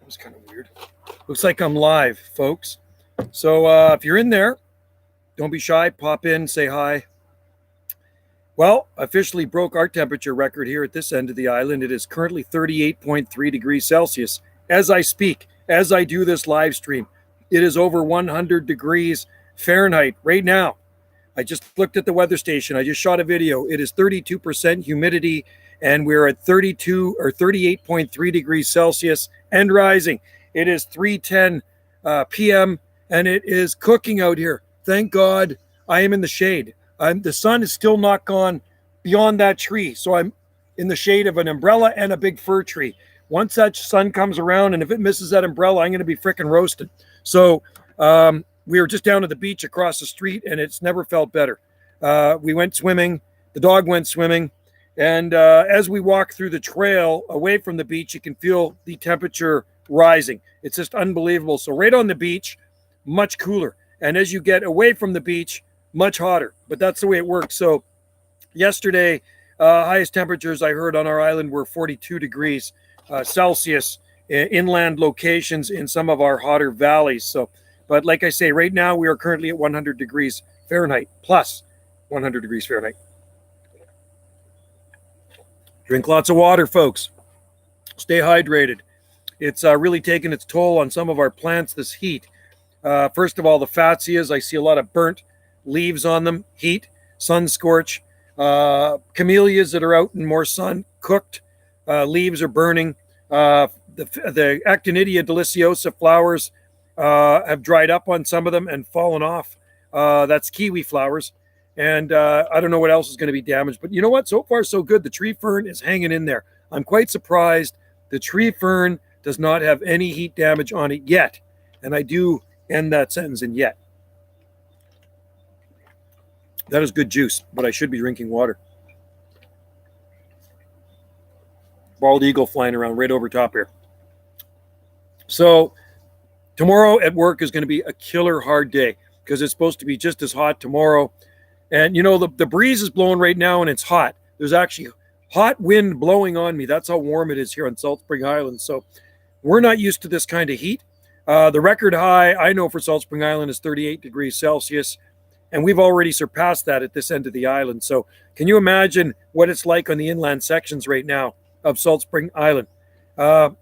was kind of weird. Looks like I'm live, folks. So if you're in there, don't be shy. Pop in, say hi. Well, officially broke our temperature record here at this end of the island. It is currently 38.3 degrees Celsius. As I speak, as I do this live stream, it is over 100 degrees Fahrenheit right now. I just looked at the weather station. I just shot a video. It is 32% humidity, and we're at 32 or 38.3 degrees Celsius and rising. It is 3:10 p.m. and it is cooking out here. Thank God I am in the shade. The sun is still not gone beyond that tree, so I'm in the shade of an umbrella and a big fir tree. Once that sun comes around, and if it misses that umbrella, I'm going to be freaking roasted. So we were just down at the beach across the street, and it's never felt better. We went swimming. The dog went swimming. And as we walk through the trail away from the beach, you can feel the temperature rising. It's just unbelievable. So right on the beach, much cooler. And as you get away from the beach, much hotter. But that's the way it works. So yesterday, highest temperatures I heard on our island were 42 degrees Celsius inland locations in some of our hotter valleys. So, but like I say, right now we are currently at 100 degrees Fahrenheit, plus 100 degrees Fahrenheit. Drink lots of water, folks. Stay hydrated. It's really taken its toll on some of our plants, this heat. First of all, the Fatsias, I see a lot of burnt leaves on them, heat, sun scorch. Camellias that are out in more sun, cooked. Leaves are burning. The Actinidia deliciosa flowers have dried up on some of them and fallen off. That's kiwi flowers. And I don't know what else is going to be damaged. But you know what? So far, so good. The tree fern is hanging in there. I'm quite surprised. The tree fern does not have any heat damage on it yet. And I do end that sentence in yet. That is good juice, but I should be drinking water. Bald eagle flying around right over top here. So tomorrow at work is going to be a killer hard day because it's supposed to be just as hot tomorrow. And, you know, the breeze is blowing right now and it's hot. There's actually hot wind blowing on me. That's how warm it is here on Salt Spring Island. So we're not used to this kind of heat. The record high I know for Salt Spring Island is 38 degrees Celsius. And we've already surpassed that at this end of the island. So can you imagine what it's like on the inland sections right now of Salt Spring Island? What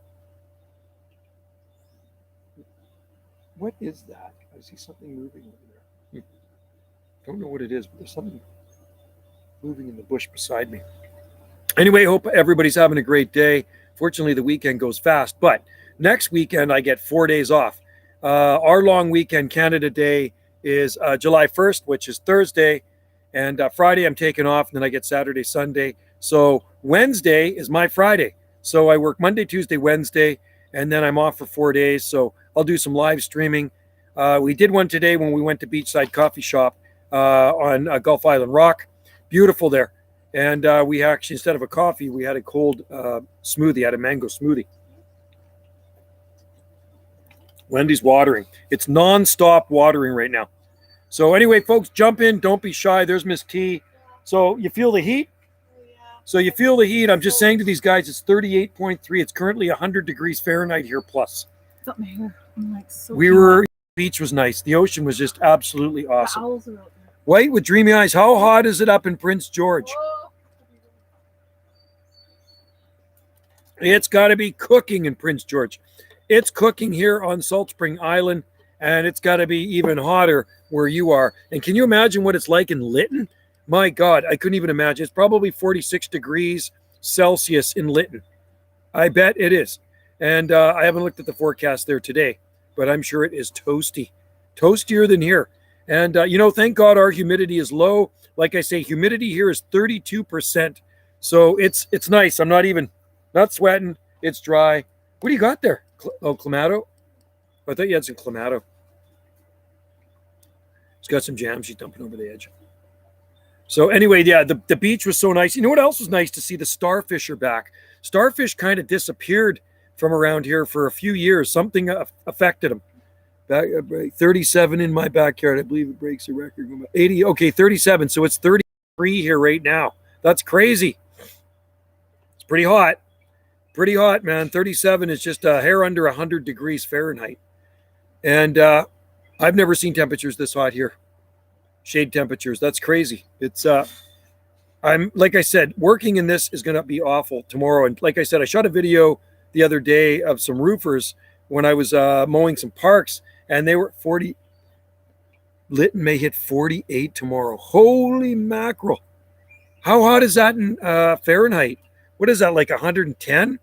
is that? I see something moving over there. Don't know what it is, but there's something moving in the bush beside me. Anyway, hope everybody's having a great day. Fortunately, the weekend goes fast, but next weekend I get 4 days off. Our long weekend, Canada Day, is July 1st, which is Thursday, and Friday I'm taking off, and then I get Saturday, Sunday. So Wednesday is my Friday. So I work Monday, Tuesday, Wednesday, and then I'm off for 4 days. So I'll do some live streaming. We did one today when we went to Beachside Coffee Shop on Gulf Island Rock. Beautiful there. And we actually, instead of a coffee, we had a cold smoothie, had a mango smoothie. Wendy's watering. It's non-stop watering right now. So anyway, folks, jump in. Don't be shy. There's Miss T. So you feel the heat? So you feel the heat. I'm just saying to these guys, it's 38.3. It's currently 100 degrees Fahrenheit here plus. Got my hair. I'm like so the beach was nice. The ocean was just absolutely awesome. The owls are out there. White with dreamy eyes. How hot is it up in Prince George? Whoa. It's got to be cooking in Prince George. It's cooking here on Salt Spring Island, and it's got to be even hotter where you are. And can you imagine what it's like in Lytton? My God, I couldn't even imagine. It's probably 46 degrees Celsius in Lytton. I bet it is. And I haven't looked at the forecast there today, but I'm sure it is toasty. Toastier than here. And, you know, thank God our humidity is low. Like I say, humidity here is 32%. So it's nice. I'm not sweating. It's dry. What do you got there? Clamato? I thought you had some Clamato. It's got some jam. She's dumping over the edge. So anyway, yeah, the beach was so nice. You know what else was nice to see? The starfish are back. Starfish kind of disappeared from around here for a few years. Something affected them. Back 37 in my backyard. I believe it breaks the record. 80. Okay, 37. So it's 33 here right now. That's crazy. It's pretty hot. Pretty hot, man. 37 is just a hair under 100 degrees Fahrenheit. And I've never seen temperatures this hot here. Shade temperatures. That's crazy. It's I'm like I said, working in this is going to be awful tomorrow. And like I said, I shot a video the other day of some roofers when I was mowing some parks, and they were 40. Lytton may hit 48 tomorrow. Holy mackerel! How hot is that in Fahrenheit? What is that, like 110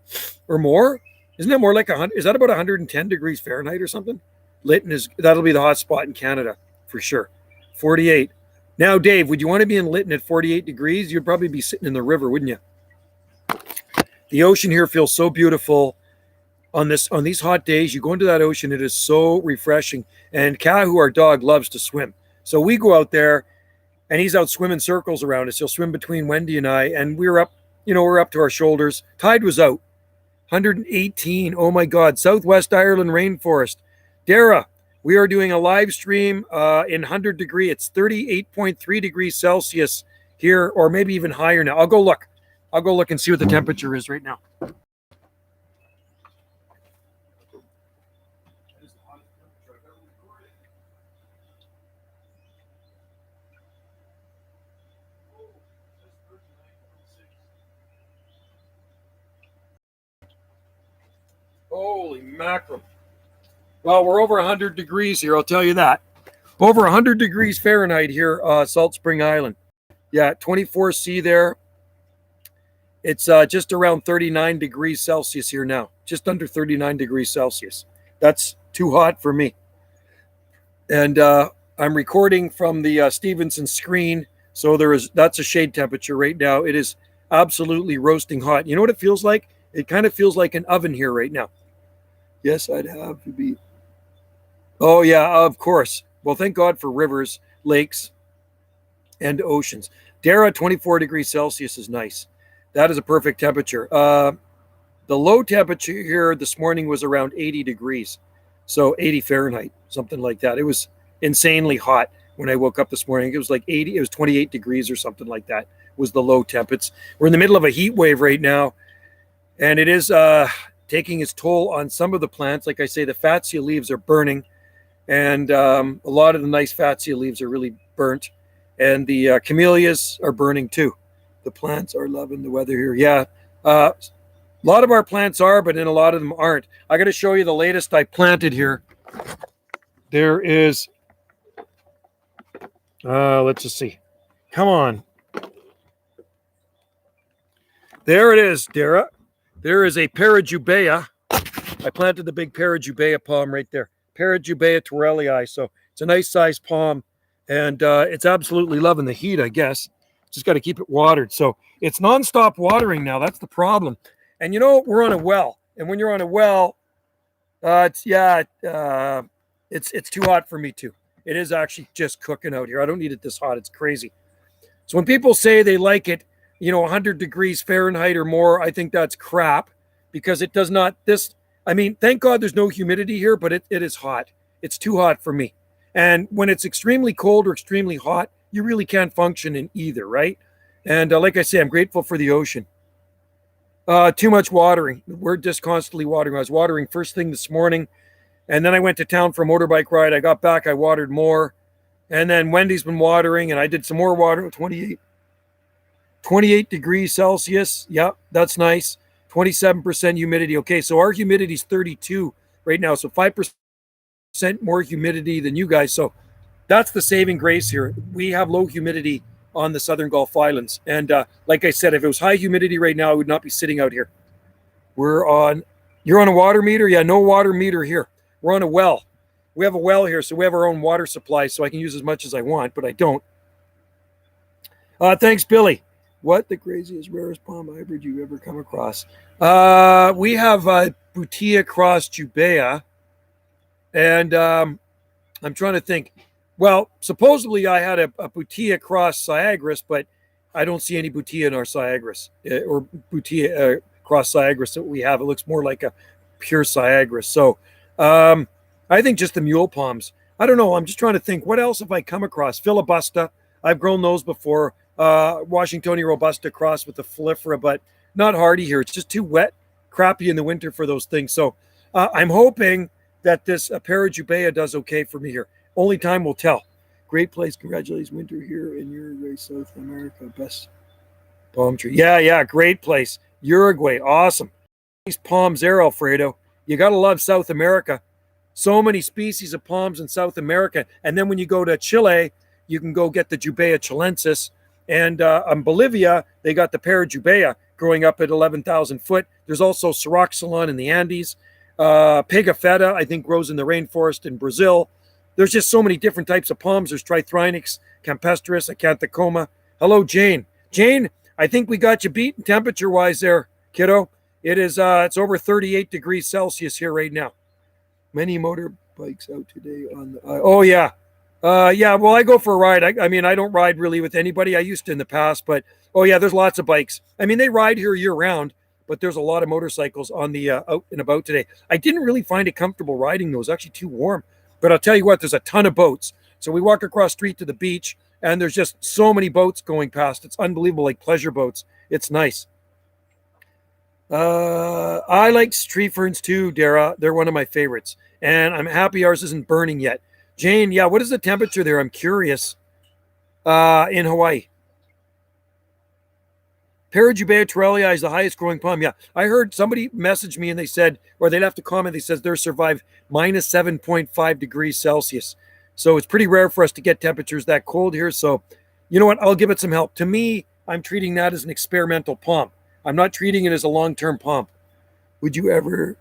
or more? Isn't that more like 100? Is that about 110 degrees Fahrenheit or something? Lytton that'll be the hot spot in Canada for sure. 48. Now, Dave, would you want to be in Lytton at 48 degrees? You'd probably be sitting in the river, wouldn't you? The ocean here feels so beautiful on these hot days. You go into that ocean, it is so refreshing. And Kahu, our dog, loves to swim. So we go out there, and he's out swimming circles around us. He'll swim between Wendy and I, and we're up to our shoulders. Tide was out. 118. Oh my God. Southwest Ireland rainforest. Dara, we are doing a live stream in 100 degree. It's 38.3 degrees Celsius here, or maybe even higher now. I'll go look and see what the temperature is right now. Holy mackerel. Well, we're over 100 degrees here, I'll tell you that. Over 100 degrees Fahrenheit here, Salt Spring Island. Yeah, 24C there. It's just around 39 degrees Celsius here now. Just under 39 degrees Celsius. That's too hot for me. And I'm recording from the Stevenson screen, so that's a shade temperature right now. It is absolutely roasting hot. You know what it feels like? It kind of feels like an oven here right now. Yes, I'd have to be. Oh, yeah, of course. Well, thank God for rivers, lakes, and oceans. Dara, 24 degrees Celsius is nice. That is a perfect temperature. The low temperature here this morning was around 80 degrees. So 80 Fahrenheit, something like that. It was insanely hot when I woke up this morning. It was like 80, it was 28 degrees or something like that was the low temp. We're in the middle of a heat wave right now, and it is taking its toll on some of the plants. Like I say, the fatsia leaves are burning, and a lot of the nice fatsia leaves are really burnt, and the camellias are burning too. The plants are loving the weather here. Yeah, a lot of our plants are, but then a lot of them aren't. I got to show you the latest I planted here. There is, let's just see. Come on. There it is, Dara. There is a Parajubea. I planted the big Parajubea palm right there. Parajubea torellii. So it's a nice sized palm, and it's absolutely loving the heat, I guess. Just got to keep it watered. So it's nonstop watering now. That's the problem. And we're on a well. And when you're on a well, it's too hot for me too. It is actually just cooking out here. I don't need it this hot. It's crazy. So when people say they like it, 100 degrees Fahrenheit or more, I think that's crap, because it does not, thank God there's no humidity here, but it is hot. It's too hot for me. And when it's extremely cold or extremely hot, you really can't function in either, right? And like I say, I'm grateful for the ocean. Too much watering. We're just constantly watering. I was watering first thing this morning, and then I went to town for a motorbike ride. I got back, I watered more. And then Wendy's been watering, and I did some more water, 28 degrees Celsius. Yeah, that's nice. 27% humidity. Okay, so our humidity is 32 right now, so 5% more humidity than you guys. So that's the saving grace here. We have low humidity on the Southern Gulf Islands. And like I said, if it was high humidity right now, I would not be sitting out here. You're on a water meter? Yeah, no water meter here. We're on a well. We have a well here, so we have our own water supply, so I can use as much as I want, but I don't. Thanks, Billy. What the craziest, rarest palm hybrid you ever come across? We have Butia cross Jubea, and I'm trying to think. Well, supposedly I had a Butia cross Syagris, but I don't see any Butia in our Syagris, or Butia cross Syagris that we have. It looks more like a pure Syagris. So I think just the mule palms. I don't know. I'm just trying to think. What else have I come across? Filibusta. I've grown those before. Washingtonia robusta cross with the Filifera, but not hardy here. It's just too wet, crappy in the winter for those things. So I'm hoping that this Parajubea does okay for me here. Only time will tell. Great place. Congratulations, winter here in Uruguay, South America. Best palm tree. Yeah, great place. Uruguay, awesome. These palms there, Alfredo. You got to love South America. So many species of palms in South America. And then when you go to Chile, you can go get the Jubea chilensis. And in Bolivia, they got the Parajubea growing up at 11,000 foot. There's also Syroxylon in the Andes. Pigafetta, I think, grows in the rainforest in Brazil. There's just so many different types of palms. There's Trithrinax, Campestris, Acanthocoma. Hello, Jane. Jane, I think we got you beat temperature-wise there, kiddo. It's over 38 degrees Celsius here right now. Many motorbikes out today on the. Oh yeah, Well, I go for a ride. I mean, I don't ride really with anybody. I used to in the past, but oh yeah, there's lots of bikes. I mean, they ride here year round, but there's a lot of motorcycles on the out and about today. I didn't really find it comfortable riding those. Actually, too warm. But I'll tell you what, there's a ton of boats. So we walk across the street to the beach, and there's just so many boats going past. It's unbelievable, like pleasure boats. It's nice. I like tree ferns too, Dara. They're one of my favorites. And I'm happy ours isn't burning yet. Jane, yeah, what is the temperature there? I'm curious. In Hawaii. Parajubea torrelii is the highest growing palm. Yeah, I heard somebody message me and they said, or they'd have to comment, they says they're survived minus 7.5 degrees Celsius. So it's pretty rare for us to get temperatures that cold here. So you know what? I'll give it some help. To me, I'm treating that as an experimental palm. I'm not treating it as a long-term palm. Would you ever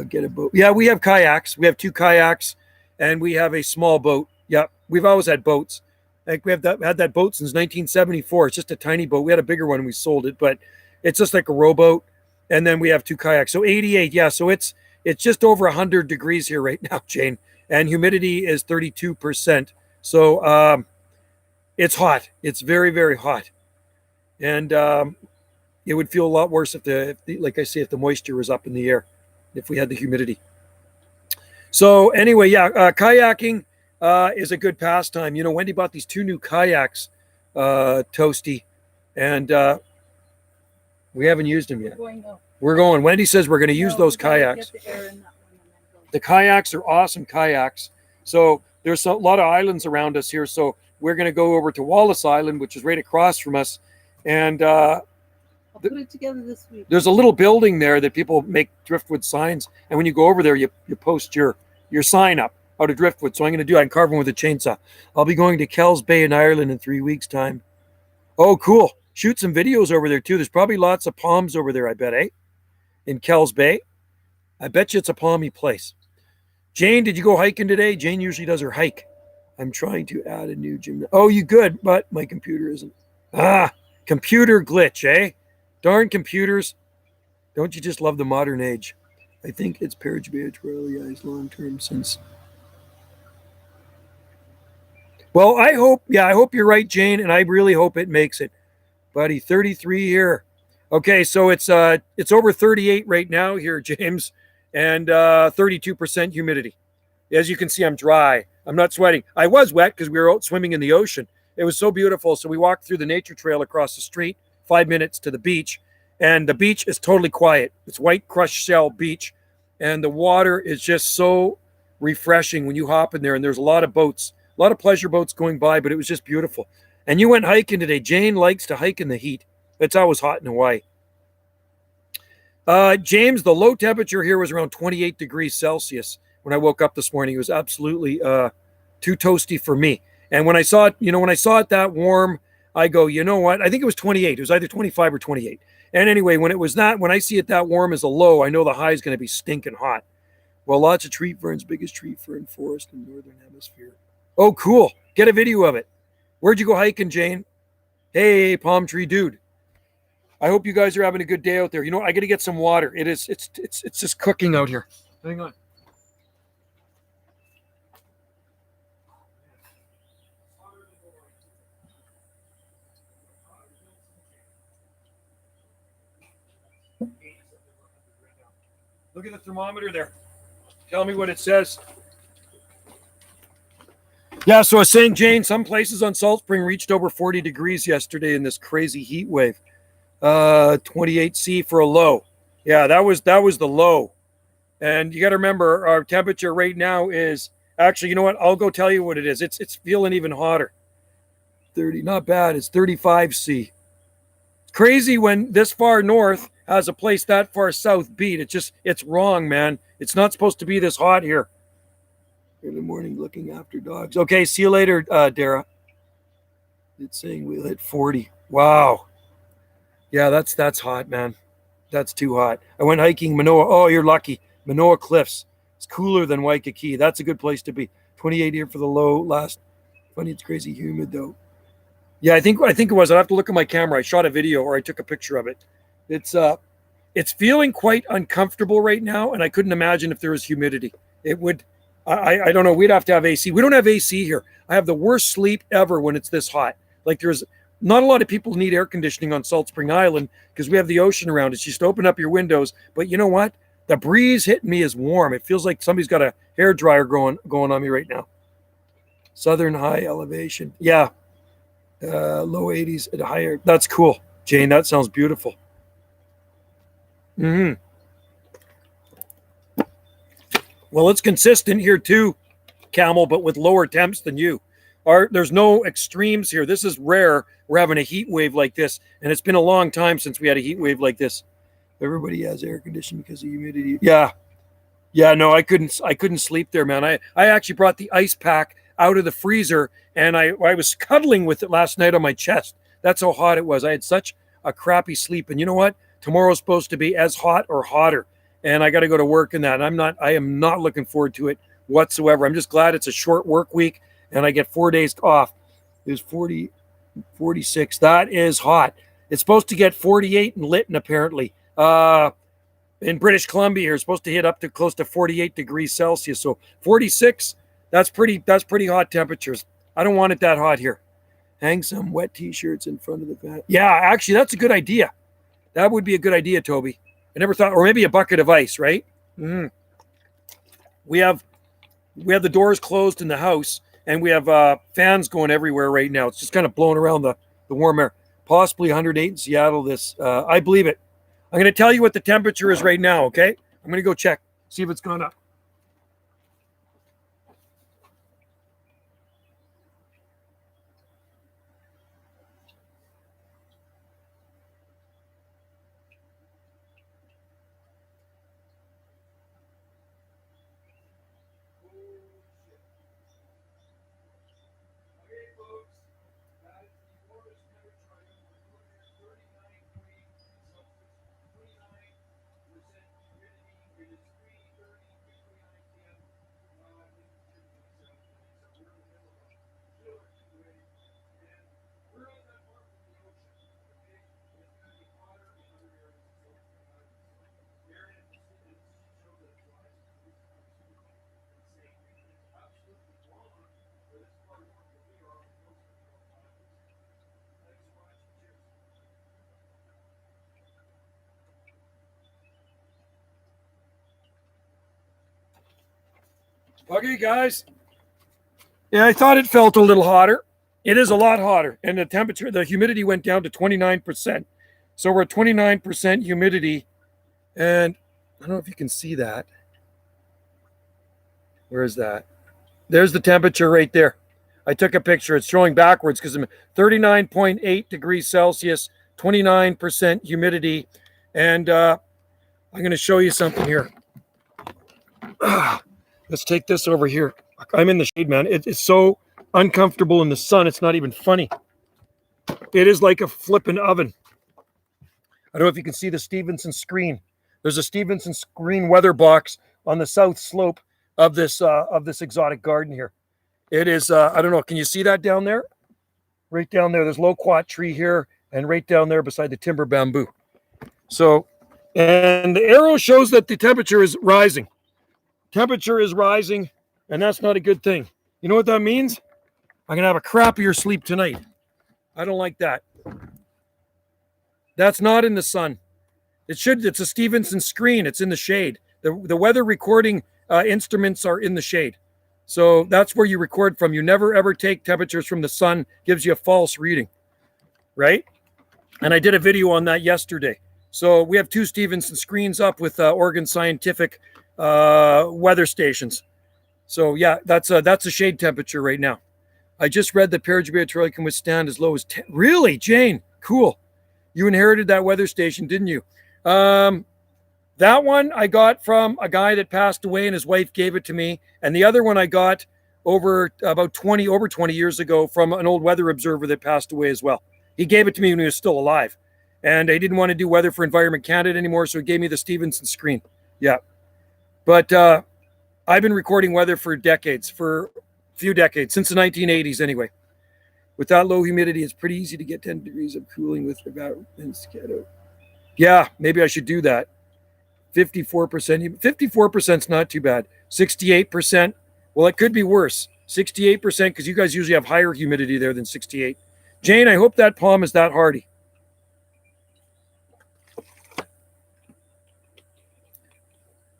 get a boat? Yeah, we have kayaks. We have 2 kayaks and we have a small boat. Yeah, we've always had boats. Like we have had that boat since 1974. It's just a tiny boat. We had a bigger one and we sold it, but it's just like a rowboat. And then we have 2 kayaks. So 88, yeah. So it's just over 100 degrees here right now, Jane. And humidity is 32%. So it's hot. It's very, very hot. And it would feel a lot worse if like I say, if the moisture was up in the air, if we had the humidity. So anyway, yeah, kayaking is a good pastime. You know, Wendy bought these 2 new kayaks, Toasty, and we haven't used them yet. We're going. Wendy says we're going to use those kayaks. The kayaks are awesome kayaks. So there's a lot of islands around us here. So we're going to go over to Wallace Island, which is right across from us. And I'll put it together this week. There's a little building there that people make driftwood signs. And when you go over there, you post your sign up out of driftwood. So I'm going to I can carve them with a chainsaw. I'll be going to Kells Bay in Ireland in 3 weeks' time. Oh, cool. Shoot some videos over there, too. There's probably lots of palms over there, I bet, eh? In Kells Bay. I bet you it's a palmy place. Jane, did you go hiking today? Jane usually does her hike. I'm trying to add a new gym. Oh, you good, but my computer isn't. Computer glitch, eh? Darn computers. Don't you just love the modern age? I think it's Parajubea torrelii long-term since. Well, I hope you're right, Jane, and I really hope it makes it. Buddy, 33 here. Okay, so it's over 38 right now here, James, and 32% humidity. As you can see, I'm dry. I'm not sweating. I was wet because we were out swimming in the ocean. It was so beautiful. So we walked through the nature trail across the street, 5 minutes to the beach, and the beach is totally quiet. It's white crushed shell beach, and the water is just so refreshing when you hop in there, and there's a lot of boats. A lot of pleasure boats going by, but it was just beautiful. And you went hiking today. Jane likes to hike in the heat. It's always hot in Hawaii. James, the low temperature here was around 28 degrees Celsius when I woke up this morning. It was absolutely too toasty for me. And when I saw it, that warm, I go, you know what? I think it was 28. It was either 25 or 28. And anyway, when I see it that warm as a low, I know the high is going to be stinking hot. Well, lots of tree ferns, biggest tree fern forest in Northern Hemisphere. Oh, cool. Get a video of it. Where'd you go hiking, Jane? Hey, palm tree dude. I hope you guys are having a good day out there. You know what? I got to get some water. It's just cooking out here. Hang on. Look at the thermometer there. Tell me what it says. Yeah, so I was saying, Jane, some places on Salt Spring reached over 40 degrees yesterday in this crazy heat wave. 28C for a low. Yeah, that was the low. And you got to remember our temperature right now is actually, you know what? I'll go tell you what it is. It's feeling even hotter. 30, not bad. It's 35 C. Crazy when this far north has a place that far south beat. It's wrong, man. It's not supposed to be this hot here. In the morning looking after dogs. Okay, see you later, Dara. It's saying we'll hit 40. Wow. Yeah, that's hot, man. That's too hot. I went hiking Manoa. Oh, you're lucky. Manoa Cliffs. It's cooler than Waikiki. That's a good place to be. 28 here for the low. Last. Funny, it's crazy humid though. Yeah, I think it was. I have to look at my camera. I shot a video or I took a picture of it. It's feeling quite uncomfortable right now, and I couldn't imagine if there was humidity. It would. I don't know. We'd have to have AC. We don't have AC here. I have the worst sleep ever when it's this hot. Like there's not a lot of people need air conditioning on Salt Spring Island because we have the ocean around. It's just open up your windows. But you know what? The breeze hitting me is warm. It feels like somebody's got a hair dryer going on me right now. Southern high elevation. Yeah. Low 80s at higher. That's cool. Jane, that sounds beautiful. Well, it's consistent here too, Camel, but with lower temps than you. There's no extremes here. This is rare. We're having a heat wave like this, and it's been a long time since we had a heat wave like this. Everybody has air conditioning because of humidity. Yeah. No, I couldn't sleep there, man. I actually brought the ice pack out of the freezer, and I was cuddling with it last night on my chest. That's how hot it was. I had such a crappy sleep, and you know what? Tomorrow's supposed to be as hot or hotter, and I got to go to work in that. And I am not looking forward to it whatsoever. I'm just glad it's a short work week, and I get 4 days off. It's 40, 46. That is hot. It's supposed to get 48 in Lytton, apparently. In British Columbia, you're supposed to hit up to close to 48 degrees Celsius. So 46, that's pretty hot temperatures. I don't want it that hot here. Hang some wet t-shirts in front of the fan. Yeah, actually, that's a good idea. That would be a good idea, Toby. I never thought, or maybe a bucket of ice, right? We have the doors closed in the house, and we have fans going everywhere right now. It's just kind of blowing around the warm air. Possibly 108 in Seattle. I believe it. I'm going to tell you what the temperature is right now, okay? I'm going to go check, see if it's gone up. Okay, guys. Yeah, I thought it felt a little hotter. It is a lot hotter. And the humidity went down to 29%. So we're at 29% humidity. And I don't know if you can see that. Where is that? There's the temperature right there. I took a picture. It's showing backwards because I'm 39.8 degrees Celsius, 29% humidity. And I'm going to show you something here. Let's take this over here. I'm in the shade, man. It's so uncomfortable in the sun. It's not even funny. It is like a flippin' oven. I don't know if you can see the Stevenson screen. There's a Stevenson screen weather box on the south slope of this exotic garden here. It is, I don't know, can you see that down there? Right down there. There's loquat tree here and right down there beside the timber bamboo. So, and the arrow shows that the temperature is rising. Temperature is rising, and that's not a good thing. You know what that means? I'm going to have a crappier sleep tonight. I don't like that. That's not in the sun. It's a Stevenson screen. It's in the shade. The weather recording instruments are in the shade. So that's where you record from. You never, ever take temperatures from the sun. Gives you a false reading, right? And I did a video on that yesterday. So we have 2 Stevenson screens up with Oregon Scientific weather stations. So yeah, that's a shade temperature right now. I just read that Paraguay can withstand as low as 10. Really, Jane? Cool. You inherited that weather station, didn't you? That one I got from a guy that passed away, and his wife gave it to me. And the other one I got over 20 years ago from an old weather observer that passed away as well. He gave it to me when he was still alive. And I didn't want to do weather for Environment Canada anymore, so he gave me the Stevenson screen. Yeah. But I've been recording weather for decades, for a few decades, since the 1980s anyway. With that low humidity, it's pretty easy to get 10 degrees of cooling with about. Yeah, maybe I should do that. 54%. 54% is not too bad. 68%. Well, it could be worse. 68%, because you guys usually have higher humidity there than 68. Jane, I hope that palm is that hardy.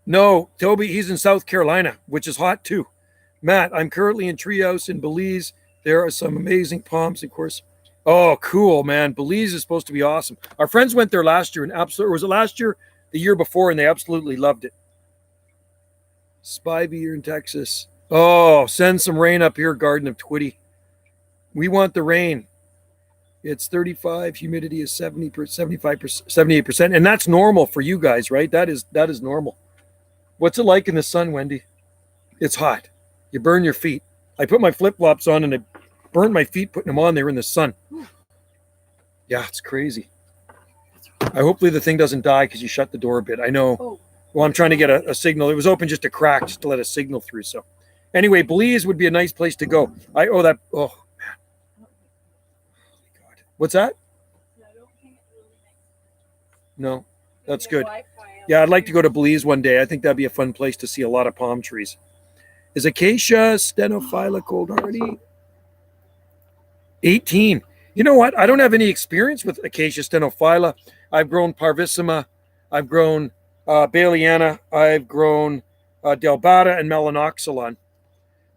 No, Toby, he's in South Carolina, which is hot too. Matt, I'm currently in Treehouse in Belize. There are some amazing palms, of course. Oh, cool, man. Belize is supposed to be awesome. Our friends went there last year, and absolutely, or was it last year? The year before, and they absolutely loved it. Spivey, you're in Texas. Oh, send some rain up here, Garden of Twitty. We want the rain. It's 35. Humidity is 70%, 75%, 78%, and that's normal for you guys, right? That is normal. What's it like in the sun, Wendy? It's hot. You burn your feet. I put my flip-flops on, and I burned my feet putting them on. They were in the sun. Yeah, it's crazy. Hopefully the thing doesn't die because you shut the door a bit. I know. Oh. Well, I'm trying to get a signal. It was open just a crack, just to let a signal through. So anyway, Belize would be a nice place to go. Oh, man. God. What's that? No, that's good. Yeah, I'd like to go to Belize one day. I think that'd be a fun place to see a lot of palm trees. Is Acacia stenophylla cold hardy? 18. You know what? I don't have any experience with Acacia stenophylla. I've grown Parvissima. I've grown Baileyiana. I've grown Delbata and Melanoxylon.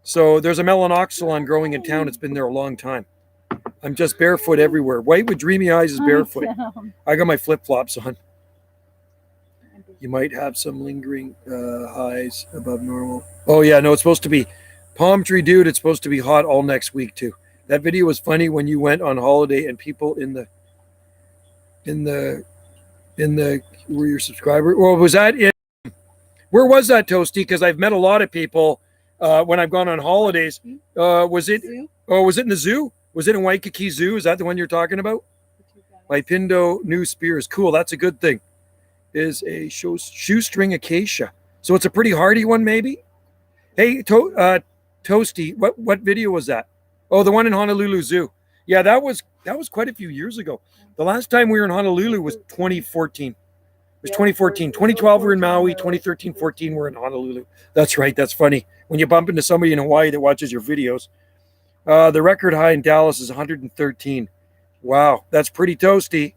So there's a Melanoxylon growing in town. It's been there a long time. I'm just barefoot everywhere. White with dreamy eyes is barefoot. I got my flip-flops on. You might have some lingering highs above normal. Oh, yeah. No, it's supposed to be. Palm tree dude, it's supposed to be hot all next week, too. That video was funny when you went on holiday and people in the were your subscriber. Or was that in? Where was that, Toasty? Because I've met a lot of people when I've gone on holidays. Was it? Oh, was it in the zoo? Was it in Waikiki Zoo? Is that the one you're talking about? My Pindo new spears. Cool. That's a good thing. Is a shoestring acacia. So it's a pretty hardy one, maybe. Hey, Toasty, what video was that? Oh, the one in Honolulu Zoo. Yeah, that was quite a few years ago. The last time we were in Honolulu was 2014. It was 2014. 2012 we were in Maui. 2013, 14 we're in Honolulu. That's right. That's funny. When you bump into somebody in Hawaii that watches your videos. The record high in Dallas is 113. Wow, that's pretty toasty.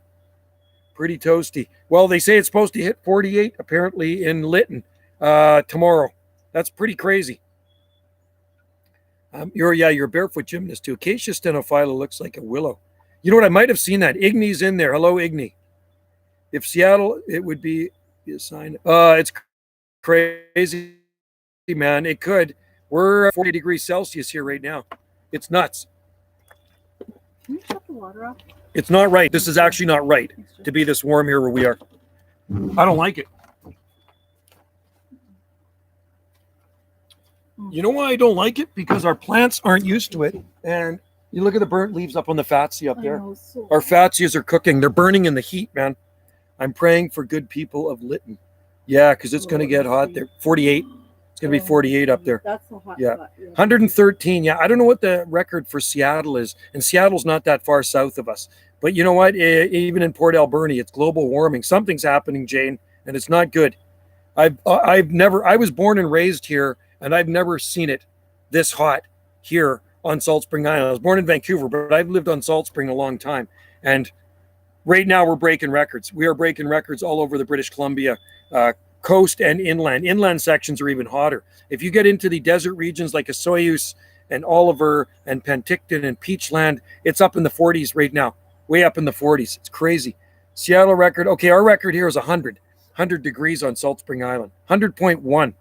Pretty toasty. Well, they say it's supposed to hit 48 apparently in Lytton tomorrow. That's pretty crazy. You're a barefoot gymnast too. Acacia stenophylla looks like a willow. You know what? I might have seen that. Igny's in there. Hello, Igny. If Seattle, it would be a sign. It's crazy, man. It could. We're 40 degrees Celsius here right now. It's nuts. Can you shut the water off? It's not right. This is actually not right to be this warm here where we are. I don't like it. You know why I don't like it? Because our plants aren't used to it. And you look at the burnt leaves up on the fatsia up there. Our fatsias are cooking. They're burning in the heat, man. I'm praying for good people of Lytton. Yeah, because it's going to get hot there. 48. It's going to be 48 up there. That's the hot Yeah. spot. Yeah. 113. Yeah, I don't know what the record for Seattle is. And Seattle's not that far south of us. But you know what? Even in Port Alberni, it's global warming. Something's happening, Jane, and it's not good. I was born and raised here, and I've never seen it this hot here on Salt Spring Island. I was born in Vancouver, but I've lived on Salt Spring a long time. And right now we're breaking records. We are breaking records all over the British Columbia coast and inland. Inland sections are even hotter. If you get into the desert regions like Osoyoos and Oliver and Penticton and Peachland, it's up in the 40s right now, way up in the 40s. It's crazy. Seattle record. Okay, our record here is 100 degrees on Salt Spring Island. 100.1.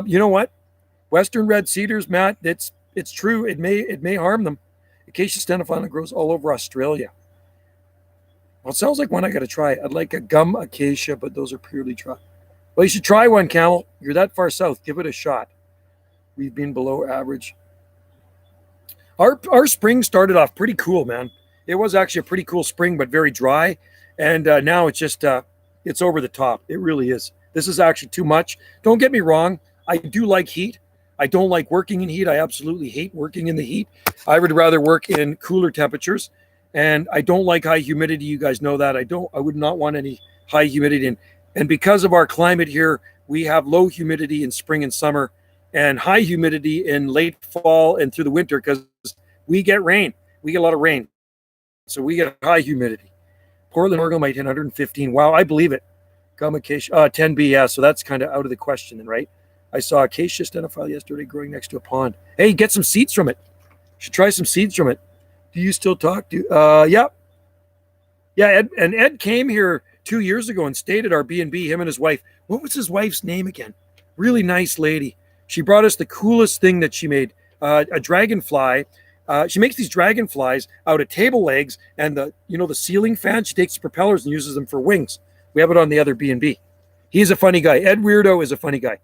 You know what? Western red cedars, Matt. It's true. It may harm them. Acacia stenophila grows all over Australia. Well, it sounds like one I got to try. I'd like a gum acacia, but those are purely dry. Well, you should try one, Camel. You're that far south. Give it a shot. We've been below average. Our spring started off pretty cool, man. It was actually a pretty cool spring, but very dry. And now it's just, it's over the top. It really is. This is actually too much. Don't get me wrong. I do like heat. I don't like working in heat. I absolutely hate working in the heat. I would rather work in cooler temperatures. And I don't like high humidity. You guys know that. I would not want any high humidity. And because of our climate here, we have low humidity in spring and summer and high humidity in late fall and through the winter because we get rain. We get a lot of rain. So we get high humidity. Portland, Oregon might hit 115. Wow, I believe it. Gum acacia, 10B, yeah. So that's kind of out of the question then, right? I saw acacia stenophila yesterday growing next to a pond. Hey, get some seeds from it. Should try some seeds from it. Do you still talk? Yeah. Yeah, Ed came here 2 years ago and stayed at our B&B, him and his wife. What was his wife's name again? Really nice lady. She brought us the coolest thing that she made, a dragonfly. She makes these dragonflies out of table legs and the ceiling fan. She takes the propellers and uses them for wings. We have it on the other B&B. He's a funny guy. Ed Weirdo is a funny guy.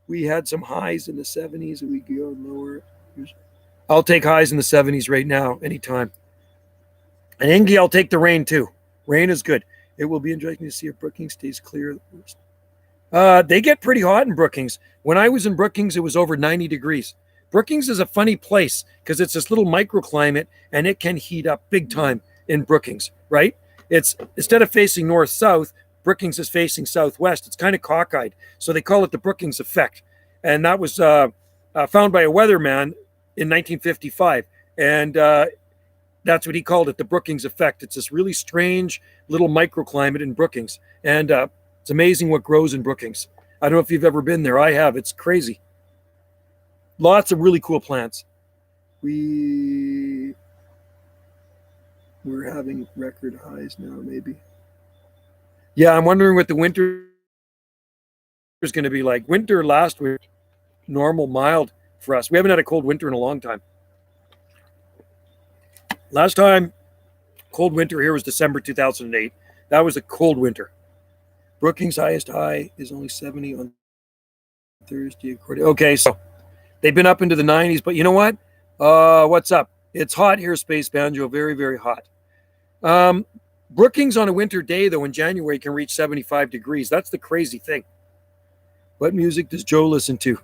We had some highs in the 70s and we go lower. I'll take highs in the 70s right now, anytime. And Engie, I'll take the rain too. Rain is good. It will be interesting to see if Brookings stays clear. They get pretty hot in Brookings. When I was in Brookings, it was over 90 degrees. Brookings is a funny place because it's this little microclimate and it can heat up big time in Brookings, right? It's instead of facing north-south, Brookings is facing southwest. It's kind of cockeyed. So they call it the Brookings effect. And that was found by a weatherman in 1955. And that's what he called it, the Brookings effect. It's this really strange little microclimate in Brookings. And it's amazing what grows in Brookings. I don't know if you've ever been there. I have. It's crazy. Lots of really cool plants. We're having record highs now, maybe. Yeah, I'm wondering what the winter is going to be like. Winter last week, normal, mild for us. We haven't had a cold winter in a long time. Last time cold winter here was December 2008. That was a cold winter. Brookings' highest high is only 70 on Thursday. Okay, so they've been up into the 90s, but you know what? What's up? It's hot here, Space Banjo. Very, very hot. Brookings on a winter day, though, in January can reach 75 degrees. That's the crazy thing. What music does Joe listen to?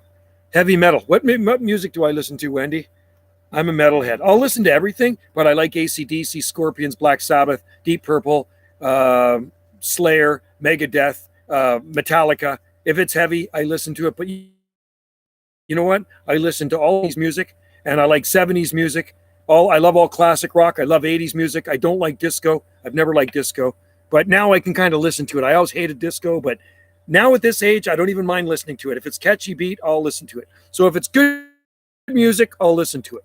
Heavy metal. What music do I listen to, Wendy? I'm a metalhead. I'll listen to everything, but I like AC/DC, Scorpions, Black Sabbath, Deep Purple, Slayer, Megadeth, Metallica. If it's heavy, I listen to it. But you know what? I listen to all these music, and I like 70s music. I love all classic rock. I love 80s music. I don't like disco. I've never liked disco. But now I can kind of listen to it. I always hated disco, but now at this age, I don't even mind listening to it. If it's catchy beat, I'll listen to it. So if it's good music, I'll listen to it.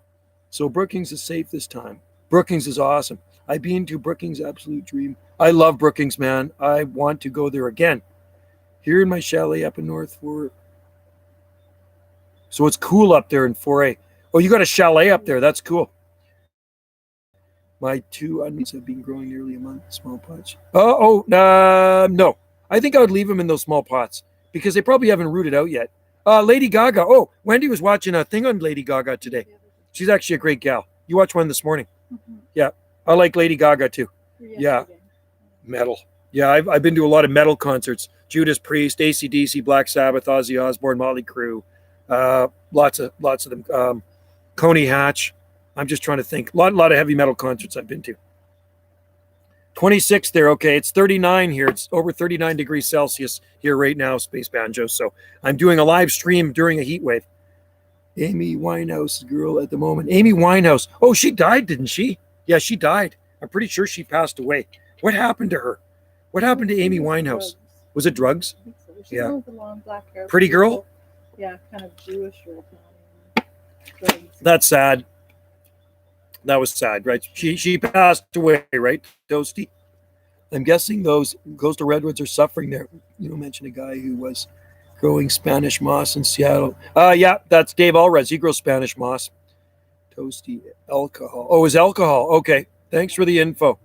So Brookings is safe this time. Brookings is awesome. I've been to Brookings, absolute dream. I love Brookings, man. I want to go there again. Here in my chalet up in North Fort. So it's cool up there in 4A. Oh, you got a chalet up there. That's cool. My 2 onions have been growing nearly a month. Small pots. No. I think I would leave them in those small pots because they probably haven't rooted out yet. Lady Gaga. Oh, Wendy was watching a thing on Lady Gaga today. She's actually a great gal. You watched one this morning. Mm-hmm. Yeah. I like Lady Gaga too. Yeah. Metal. Yeah, I've been to a lot of metal concerts. Judas Priest, AC/DC, Black Sabbath, Ozzy Osbourne, Motley Crue. Lots of them. Coney Hatch. I'm just trying to think. A lot of heavy metal concerts I've been to. 26 there. Okay, it's 39 here. It's over 39 degrees Celsius here right now, Space Banjo. So I'm doing a live stream during a heat wave. Amy Winehouse girl at the moment. Amy Winehouse. Oh, she died, didn't she? Yeah, she died. I'm pretty sure she passed away. What happened to her? What happened to Amy Winehouse? Was it drugs? I think so. She's one with the long black hair. Pretty girl? Yeah, kind of Jewish or That's sad. That was sad, right? She passed away, right, Toasty? I'm guessing those coastal redwoods are suffering there. You mentioned a guy who was growing Spanish moss in Seattle. Yeah, that's Dave Alres. He grows Spanish moss. Toasty alcohol. Oh, is alcohol. Okay. Thanks for the info.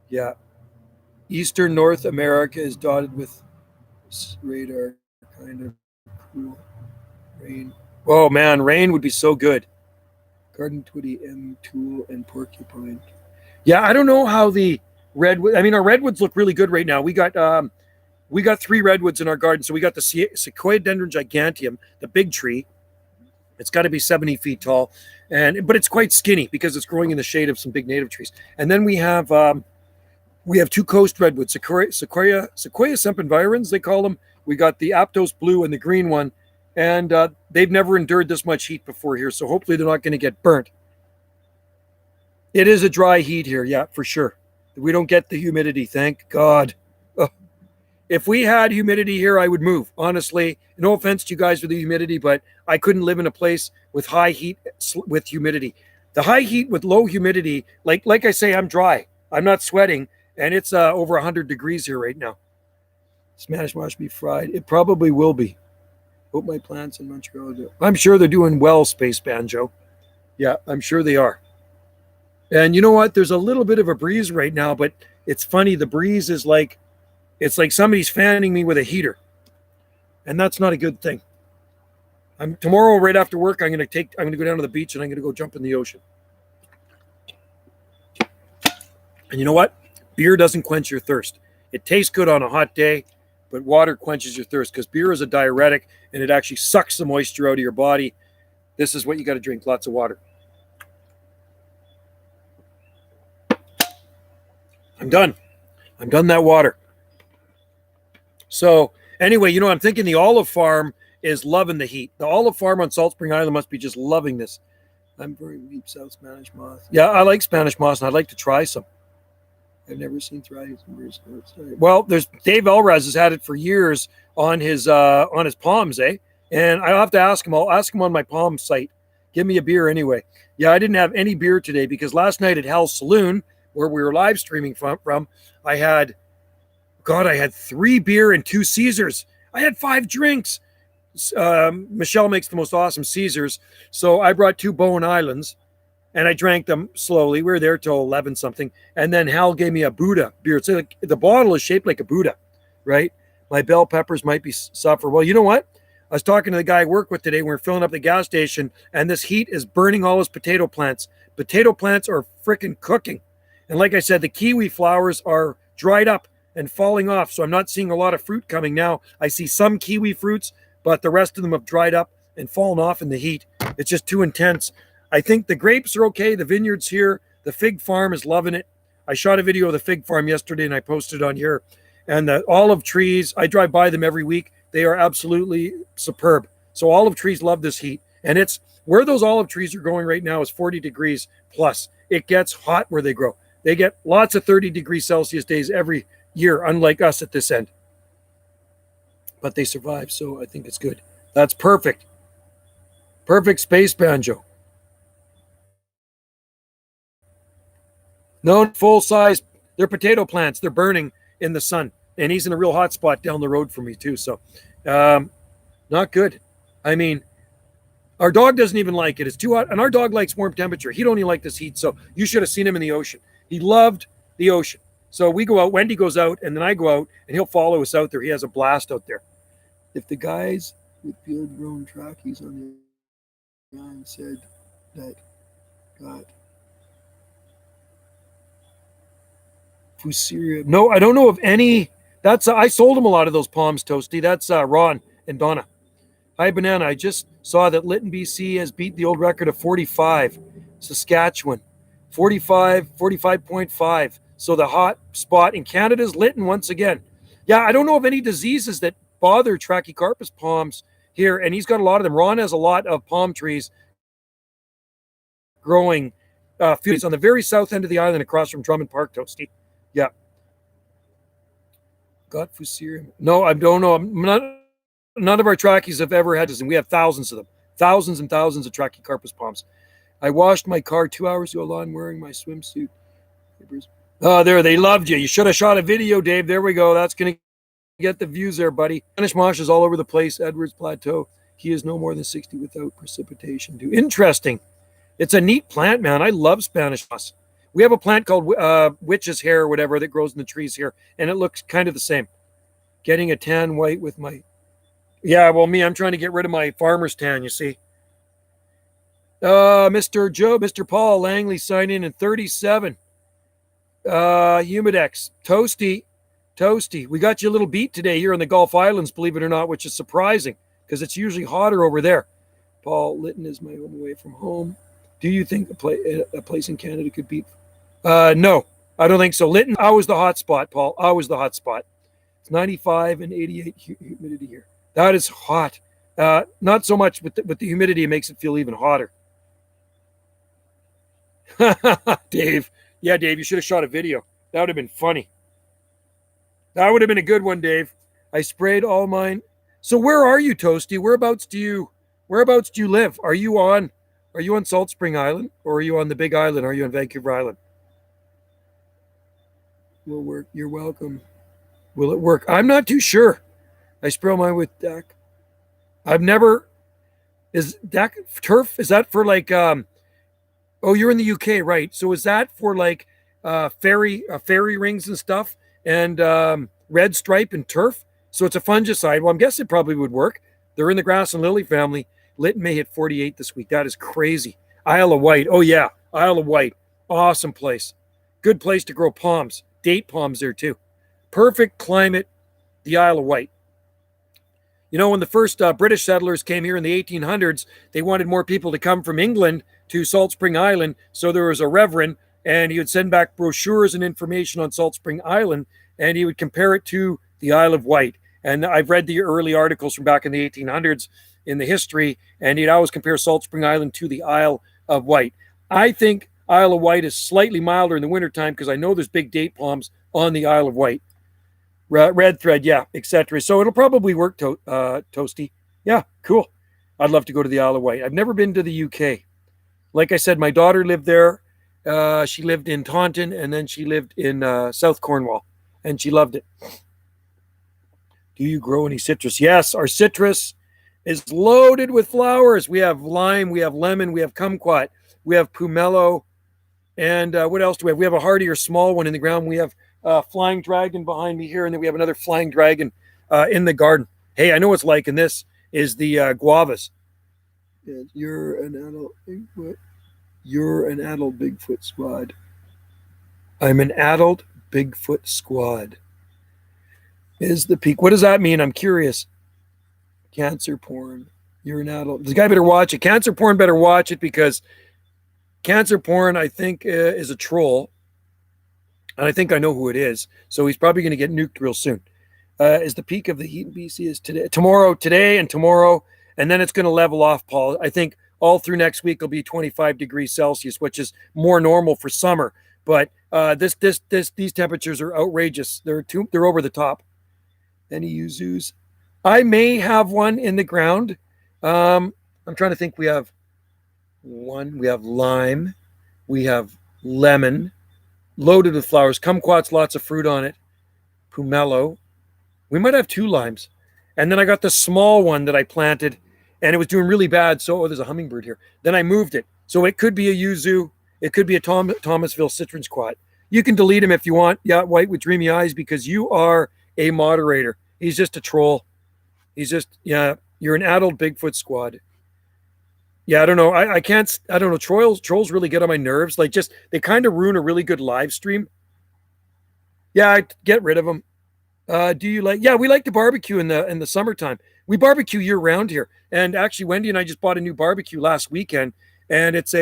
Yeah. Eastern North America is dotted with radar, kind of cool. Rain. Oh, man. Rain would be so good. Garden Twitty, M Tool, and Porcupine. Yeah, I don't know how the redwood. I mean, our redwoods look really good right now. We got 3 redwoods in our garden. So we got the Sequoiadendron giganteum, the big tree. It's got to be 70 feet tall, but it's quite skinny because it's growing in the shade of some big native trees. And then we have 2 coast redwoods, Sequoia sempervirens, they call them. We got the Aptos blue and the green one, and they've never endured this much heat before here. So hopefully they're not going to get burnt. It is a dry heat here, yeah, for sure. We don't get the humidity, thank God. If we had humidity here, I would move. Honestly, no offense to you guys with the humidity, but I couldn't live in a place with high heat with humidity. The high heat with low humidity, like I say, I'm dry. I'm not sweating, and it's over 100 degrees here right now. Spanish moss be fried. It probably will be. Hope my plants in Montreal do. I'm sure they're doing well, Space Banjo. Yeah, I'm sure they are. And you know what? There's a little bit of a breeze right now, but it's funny. The breeze is like, it's like somebody's fanning me with a heater. And that's not a good thing. Tomorrow, right after work, I'm going to go down to the beach and I'm going to go jump in the ocean. And you know what? Beer doesn't quench your thirst. It tastes good on a hot day, but water quenches your thirst because beer is a diuretic and it actually sucks the moisture out of your body. This is what you got to drink, lots of water. I'm done that water. So anyway, I'm thinking the olive farm is loving the heat. The olive farm on Salt Spring Island must be just loving this. I'm very weak South Spanish moss. Yeah, I like Spanish moss and I'd like to try some. I've never seen thriving. Well, there's Dave Elraz has had it for years on his palms, eh? And I'll have to ask him. I'll ask him on my Palm site. Give me a beer anyway. Yeah, I didn't have any beer today because last night at Hell's Saloon, where we were live streaming from, I had 3 beer and 2 Caesars. I had 5 drinks. Michelle makes the most awesome Caesars. So I brought 2 Bowen Islands and I drank them slowly. We were there till 11 something. And then Hal gave me a Buddha beer. So like, the bottle is shaped like a Buddha, right? My bell peppers might be suffer. Well, you know what? I was talking to the guy I work with today. We were filling up the gas station and this heat is burning all his potato plants. Potato plants are freaking cooking. And like I said, the kiwi flowers are dried up and falling off. So I'm not seeing a lot of fruit coming now. I see some kiwi fruits, but the rest of them have dried up and fallen off in the heat. It's just too intense. I think the grapes are okay. The vineyard's here. The fig farm is loving it. I shot a video of the fig farm yesterday and I posted on here. And the olive trees, I drive by them every week. They are absolutely superb. So olive trees love this heat. And it's where those olive trees are growing right now is 40 degrees plus. It gets hot where they grow. They get lots of 30 degrees Celsius days every year, unlike us at this end. But they survive, so I think it's good. That's perfect. Perfect Space Banjo. No, full size. They're potato plants. They're burning in the sun. And he's in a real hot spot down the road from me too. So not good. I mean, our dog doesn't even like it. It's too hot. And our dog likes warm temperature. He don't even like this heat. So you should have seen him in the ocean. He loved the ocean. So we go out, Wendy goes out, and then I go out, and he'll follow us out there. He has a blast out there. If the guys with field-grown trackies on the line said that got Fusiria. No, I don't know of any. That's I sold him a lot of those palms, Toasty. That's Ron and Donna. Hi, Banana. I just saw that Lytton, BC has beat the old record of 45. Saskatchewan, 45.5. So the hot spot in Canada is Lytton once again. Yeah, I don't know of any diseases that bother Trachycarpus palms here, and he's got a lot of them. Ron has a lot of palm trees growing fields on the very south end of the island across from Drummond Park, Toasty. Yeah. Got Fusarium. No, I don't know. None of our trackies have ever had this, and we have thousands of them. Thousands and thousands of Trachycarpus palms. I washed my car 2 hours ago alone wearing my swimsuit. Oh, there, they loved you. You should have shot a video, Dave. There we go. That's going to get the views there, buddy. Spanish moss is all over the place. Edwards Plateau. He is no more than 60 without precipitation. Interesting. It's a neat plant, man. I love Spanish moss. We have a plant called witch's hair or whatever that grows in the trees here, and it looks kind of the same. Getting a tan white with my... Yeah, well, me, I'm trying to get rid of my farmer's tan, you see. Mr. Paul Langley signed in 37. Humidex. Toasty. We got you a little beat today here in the Gulf Islands, believe it or not, which is surprising because it's usually hotter over there. Paul, Lytton is my home away from home. Do you think a place in Canada could beat? No, I don't think so. Lytton, always the hot spot, Paul. Always the hot spot. It's 95 and 88 humidity here. That is hot. Not so much with the humidity, it makes it feel even hotter. Dave. Yeah, Dave, you should have shot a video. That would have been funny. That would have been a good one, Dave. I sprayed all mine. So where are you, Toasty? Whereabouts do you live? Are you on Salt Spring Island or are you on the Big Island? Are you on Vancouver Island? Will work. You're welcome. Will it work? I'm not too sure. I spray mine with DAC. Is DAC turf? Is that for like oh, you're in the UK, right? So is that for like fairy rings and stuff and red stripe and turf? So it's a fungicide. Well, I'm guessing it probably would work. They're in the grass and lily family. Lytton may hit 48 this week. That is crazy. Isle of Wight. Oh, yeah. Isle of Wight. Awesome place. Good place to grow palms. Date palms there, too. Perfect climate, the Isle of Wight. You know, when the first British settlers came here in the 1800s, they wanted more people to come from England to Salt Spring Island. So there was a reverend, and he would send back brochures and information on Salt Spring Island, and he would compare it to the Isle of Wight. And I've read the early articles from back in the 1800s in the history, and he'd always compare Salt Spring Island to the Isle of Wight. I think Isle of Wight is slightly milder in the wintertime because I know there's big date palms on the Isle of Wight. Red thread, yeah, etc. So it'll probably work, Toasty. Yeah, cool. I'd love to go to the Isle of Wight. I've never been to the UK. Like I said, my daughter lived there. She lived in Taunton, and then she lived in South Cornwall, and she loved it. Do you grow any citrus? Yes, our citrus is loaded with flowers. We have lime, we have lemon, we have kumquat, we have pomelo, and what else do we have? We have a hardier small one in the ground. We have flying dragon behind me here, and then we have another flying dragon in the garden. Hey, I know what's like, and this is the guavas. You're an adult Bigfoot. You're an adult Bigfoot squad. I'm an adult Bigfoot squad. Is the peak. What does that mean? I'm curious. Cancer porn. You're an adult. The guy better watch it. Cancer porn better watch it because cancer porn, I think, is a troll. And I think I know who it is. So he's probably going to get nuked real soon. Is the peak of the heat in BC is today and tomorrow. And then it's going to level off, Paul. I think all through next week will be 25 degrees Celsius, which is more normal for summer. But these temperatures are outrageous. They're over the top. Any yuzus? I may have one in the ground. I'm trying to think. We have one. We have lime. We have lemon, loaded with flowers. Kumquat's lots of fruit on it. Pomelo. We might have 2 limes. And then I got the small one that I planted, and it was doing really bad. So, there's a hummingbird here. Then I moved it. So it could be a yuzu. It could be a Thomasville citron squat. You can delete him if you want. Yeah, white with dreamy eyes, because you are a moderator. He's just a troll. He's just, yeah, you're an adult Bigfoot squad. Yeah, I don't know. I don't know. Trolls really get on my nerves. Like, just, they kind of ruin a really good live stream. Yeah, I'd get rid of them. Do you like, yeah, we like to barbecue in the summertime. We barbecue year round here. And actually, Wendy and I just bought a new barbecue last weekend. And it's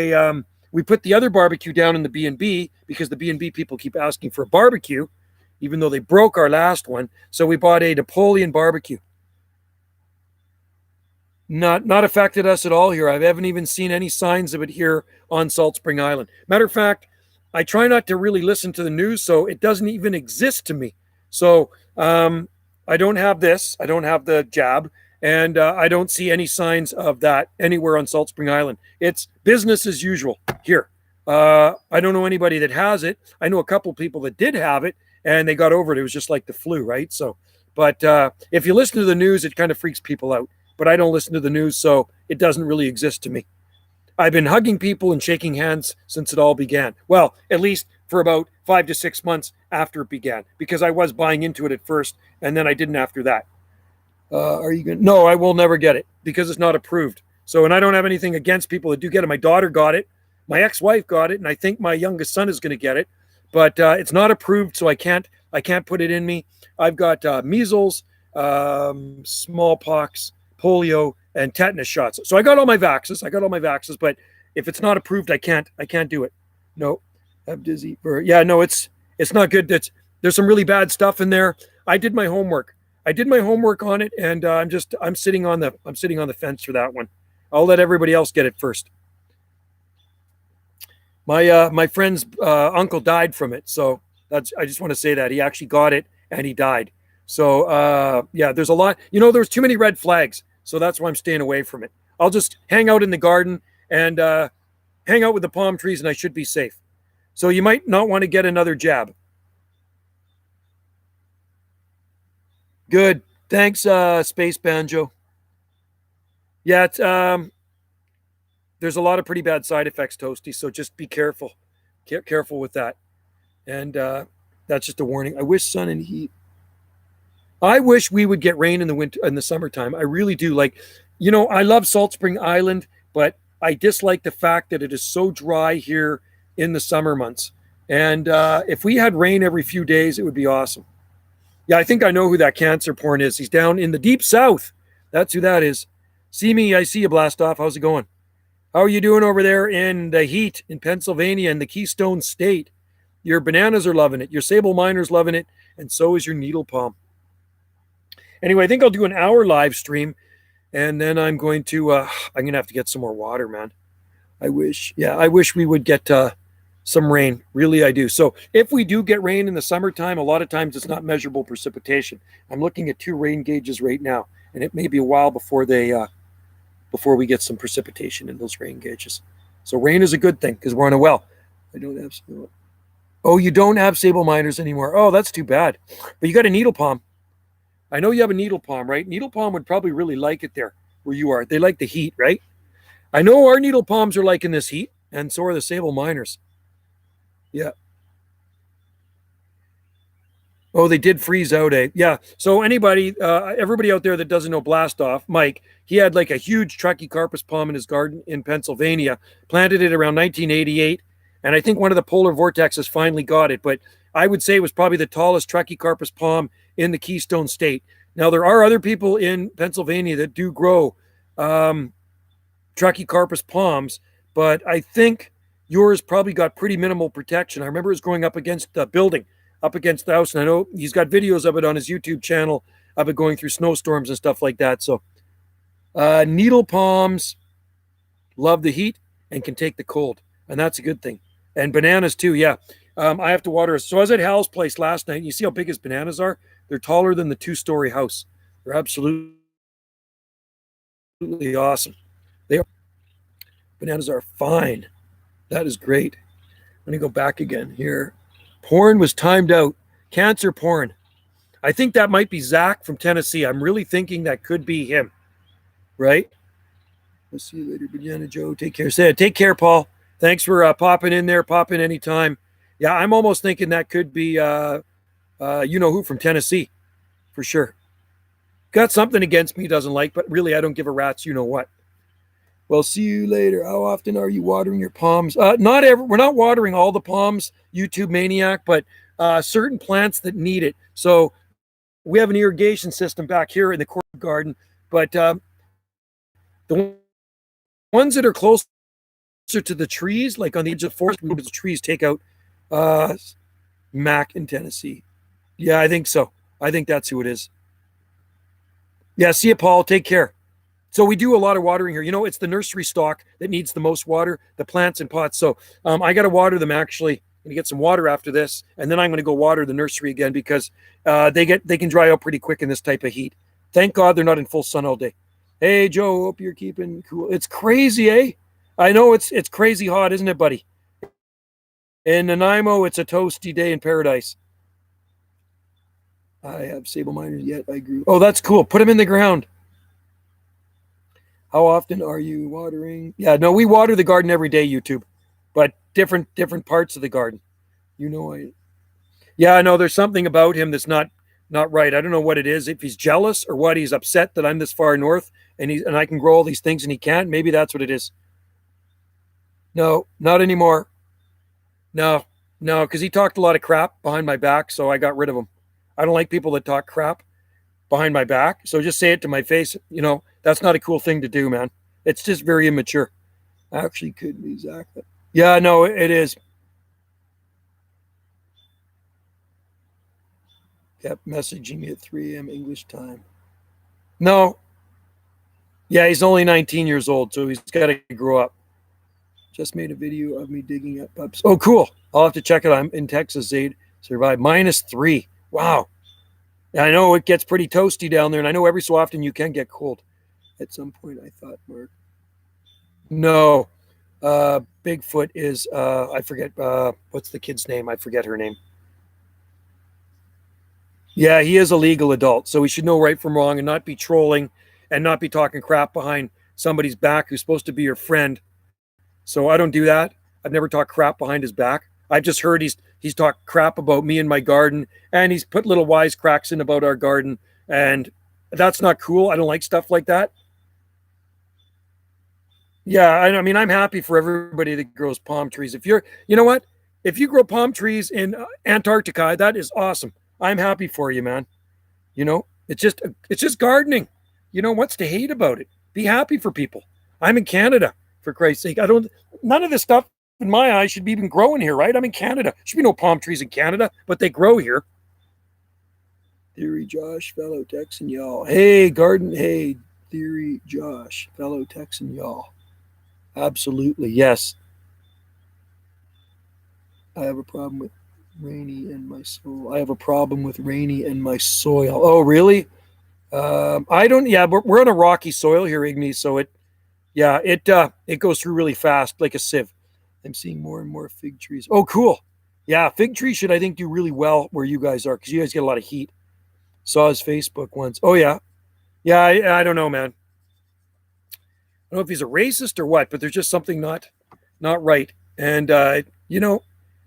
we put the other barbecue down in the B&B because the B&B people keep asking for a barbecue, even though they broke our last one. So we bought a Napoleon barbecue. Not affected us at all here. I haven't even seen any signs of it here on Salt Spring Island. Matter of fact, I try not to really listen to the news, so it doesn't even exist to me. So I don't have this. I don't have the jab, And I don't see any signs of that anywhere on Salt Spring Island. It's business as usual here. I don't know anybody that has it. I know a couple people that did have it and they got over it. It was just like the flu, right? So, but if you listen to the news, it kind of freaks people out. But I don't listen to the news, so it doesn't really exist to me. I've been hugging people and shaking hands since it all began. Well, at least for about 5 to 6 months after it began, because I was buying into it at first and then I didn't after that. Are you going to? No, I will never get it because it's not approved. So, and I don't have anything against people that do get it. My daughter got it. My ex-wife got it. And I think my youngest son is going to get it, but it's not approved. So I can't put it in me. I've got measles, smallpox, polio, and tetanus shots. So I got all my vaxes. But if it's not approved, I can't do it. No, I'm dizzy. Yeah, no, it's not good. There's some really bad stuff in there. I did my homework on it, and I'm sitting on the fence for that one. I'll let everybody else get it first. My friend's uncle died from it, so I just want to say that he actually got it and he died. So yeah, there's a lot. There's too many red flags, so that's why I'm staying away from it. I'll just hang out in the garden and hang out with the palm trees, and I should be safe. So you might not want to get another jab. Good. Thanks, Space Banjo. Yeah, there's a lot of pretty bad side effects, Toasty, so just be careful. Careful with that. And that's just a warning. I wish sun and heat. I wish we would get rain in the summertime. I really do. I love Salt Spring Island, but I dislike the fact that it is so dry here in the summer months. And if we had rain every few days, it would be awesome. Yeah, I think I know who that cancer porn is. He's down in the deep south. That's who that is. See me, I see you, Blast Off. How's it going? How are you doing over there in the heat in Pennsylvania and the Keystone State? Your bananas are loving it. Your sable miner's loving it. And so is your needle palm. Anyway, I think I'll do an hour live stream. And then I'm going to have to get some more water, man. I wish we would get some rain. Really, I do. So if we do get rain in the summertime, a lot of times it's not measurable precipitation. I'm looking at 2 rain gauges right now, and it may be a while before we get some precipitation in those rain gauges. So rain is a good thing because we're on a well. Oh, you don't have sable miners anymore. Oh, that's too bad. But you got a needle palm. I know you have a needle palm, right? Needle palm would probably really like it there where you are. They like the heat, right? I know our needle palms are liking this heat, and so are the sable miners. Yeah. Oh, they did freeze out, eh? Yeah. So everybody out there that doesn't know Blast Off, Mike, he had like a huge Trachycarpus palm in his garden in Pennsylvania, planted it around 1988, and I think one of the polar vortexes finally got it, but I would say it was probably the tallest Trachycarpus palm in the Keystone State. Now, there are other people in Pennsylvania that do grow Trachycarpus palms, but I think yours probably got pretty minimal protection. I remember it was going up against the building, up against the house, and I know he's got videos of it on his YouTube channel of it going through snowstorms and stuff like that. So needle palms love the heat and can take the cold, and that's a good thing. And bananas too, yeah. I have to water. So I was at Hal's place last night. You see how big his bananas are? They're taller than the 2-story house. They're absolutely awesome. Bananas are fine. That is great. Let me go back again here. Porn was timed out. Cancer porn. I think that might be Zach from Tennessee. I'm really thinking that could be him. Right? We'll see you later, Banana Joe. Take care. Take care, Paul. Thanks for popping in there. Pop in anytime. Yeah, I'm almost thinking that could be you-know-who from Tennessee. For sure. Got something against me he doesn't like, but really I don't give a rat's you-know-what. Well, see you later. How often are you watering your palms? We're not watering all the palms, YouTube Maniac, but certain plants that need it. So we have an irrigation system back here in the court garden, but the ones that are closer to the trees, like on the edge of the forest, the trees take out Mac in Tennessee. Yeah, I think so. I think that's who it is. Yeah, see you, Paul. Take care. So we do a lot of watering here. It's the nursery stock that needs the most water, the plants and pots. So I got to water them actually. I'm going to get some water after this, and then I'm going to go water the nursery again because they can dry out pretty quick in this type of heat. Thank God they're not in full sun all day. Hey, Joe, hope you're keeping cool. It's crazy, eh? I know it's crazy hot, isn't it, buddy? In Nanaimo, it's a toasty day in paradise. I have sable miners yet. I grew. Oh, that's cool. Put them in the ground. How often are you watering? Yeah, no, we water the garden every day, YouTube, but different parts of the garden. You know, yeah, I know there's something about him that's not right. I don't know what it is. If he's jealous or what, he's upset that I'm this far north and I can grow all these things and he can't. Maybe that's what it is. No, not anymore. No, because he talked a lot of crap behind my back, so I got rid of him. I don't like people that talk crap behind my back. So just say it to my face. You know, that's not a cool thing to do, man. It's just very immature. Actually, could be exactly. Yeah, no, it is. Kept messaging me at 3 a.m. English time. No. Yeah, he's only 19 years old, so he's got to grow up. Just made a video of me digging up pups. Oh, cool. I'll have to check it out. I'm in Texas, Zaid. Survived. -3. Wow. I know it gets pretty toasty down there, and I know every so often you can get cold. At some point, I thought, Mark. No. Bigfoot is, I forget, what's the kid's name? I forget her name. Yeah, he is a legal adult, so he should know right from wrong and not be trolling and not be talking crap behind somebody's back who's supposed to be your friend. So I don't do that. I've never talked crap behind his back. I've just heard he's talked crap about me and my garden, and he's put little wisecracks in about our garden, and that's not cool. I don't like stuff like that. Yeah, I mean, I'm happy for everybody that grows palm trees. You know what? If you grow palm trees in Antarctica, that is awesome. I'm happy for you, man. You know, it's just gardening. You know, what's to hate about it? Be happy for people. I'm in Canada, for Christ's sake. None of this stuff in my eyes should be even growing here, right? I'm in Canada. Should be no palm trees in Canada, but they grow here. Theory Josh, fellow Texan y'all. Hey, garden. Hey, Theory Josh, fellow Texan y'all. Absolutely, yes. I have a problem with rainy in my soil. I have a problem with rainy in my soil. Oh, really? I don't. Yeah, we're on a rocky soil here, Igni. So it goes through really fast, like a sieve. I'm seeing more and more fig trees. Oh, cool. Yeah, fig trees should, I think, do really well where you guys are because you guys get a lot of heat. Saw his Facebook once. Oh, yeah. Yeah, I don't know, man. I don't know if he's a racist or what, but there's just something not right. And, you know,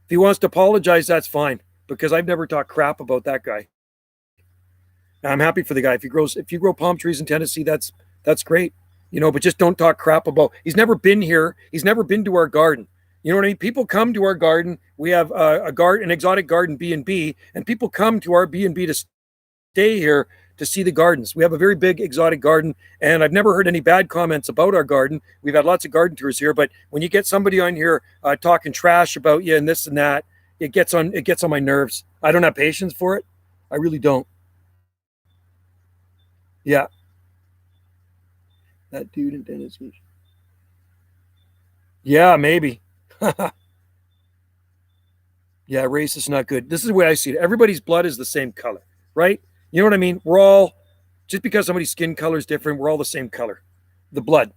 if he wants to apologize, that's fine because I've never talked crap about that guy. I'm happy for the guy. If you grow palm trees in Tennessee, that's great. You know, but just don't talk crap about. He's never been here. He's never been to our garden. You know what I mean? People come to our garden. We have an exotic garden B&B, and people come to our B&B to stay here to see the gardens. We have a very big exotic garden, and I've never heard any bad comments about our garden. We've had lots of garden tours here, but when you get somebody on here talking trash about you and this and that, it gets on my nerves. I don't have patience for it. I really don't. Yeah. That dude in Tennessee. Yeah, maybe. Yeah, race is not good. This is the way I see it. Everybody's blood is the same color, right? You know what I mean? We're all, just because somebody's skin color is different, we're all the same color. The blood.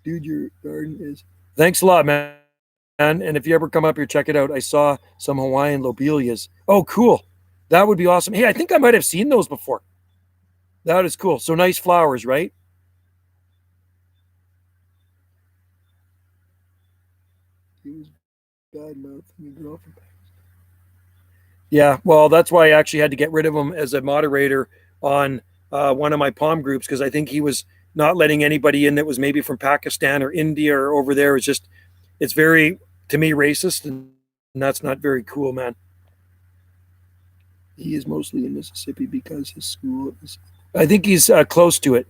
Dude, your garden is. Thanks a lot, man. And if you ever come up here, check it out. I saw some Hawaiian lobelias. Oh, cool. That would be awesome. Hey, I think I might have seen those before. That is cool. So nice flowers, right? Yeah, well, that's why I actually had to get rid of him as a moderator on one of my palm groups because I think he was not letting anybody in that was maybe from Pakistan or India or over there. It's very, to me, racist, and that's not very cool, man. He is mostly in Mississippi because his school is. I think he's close to it.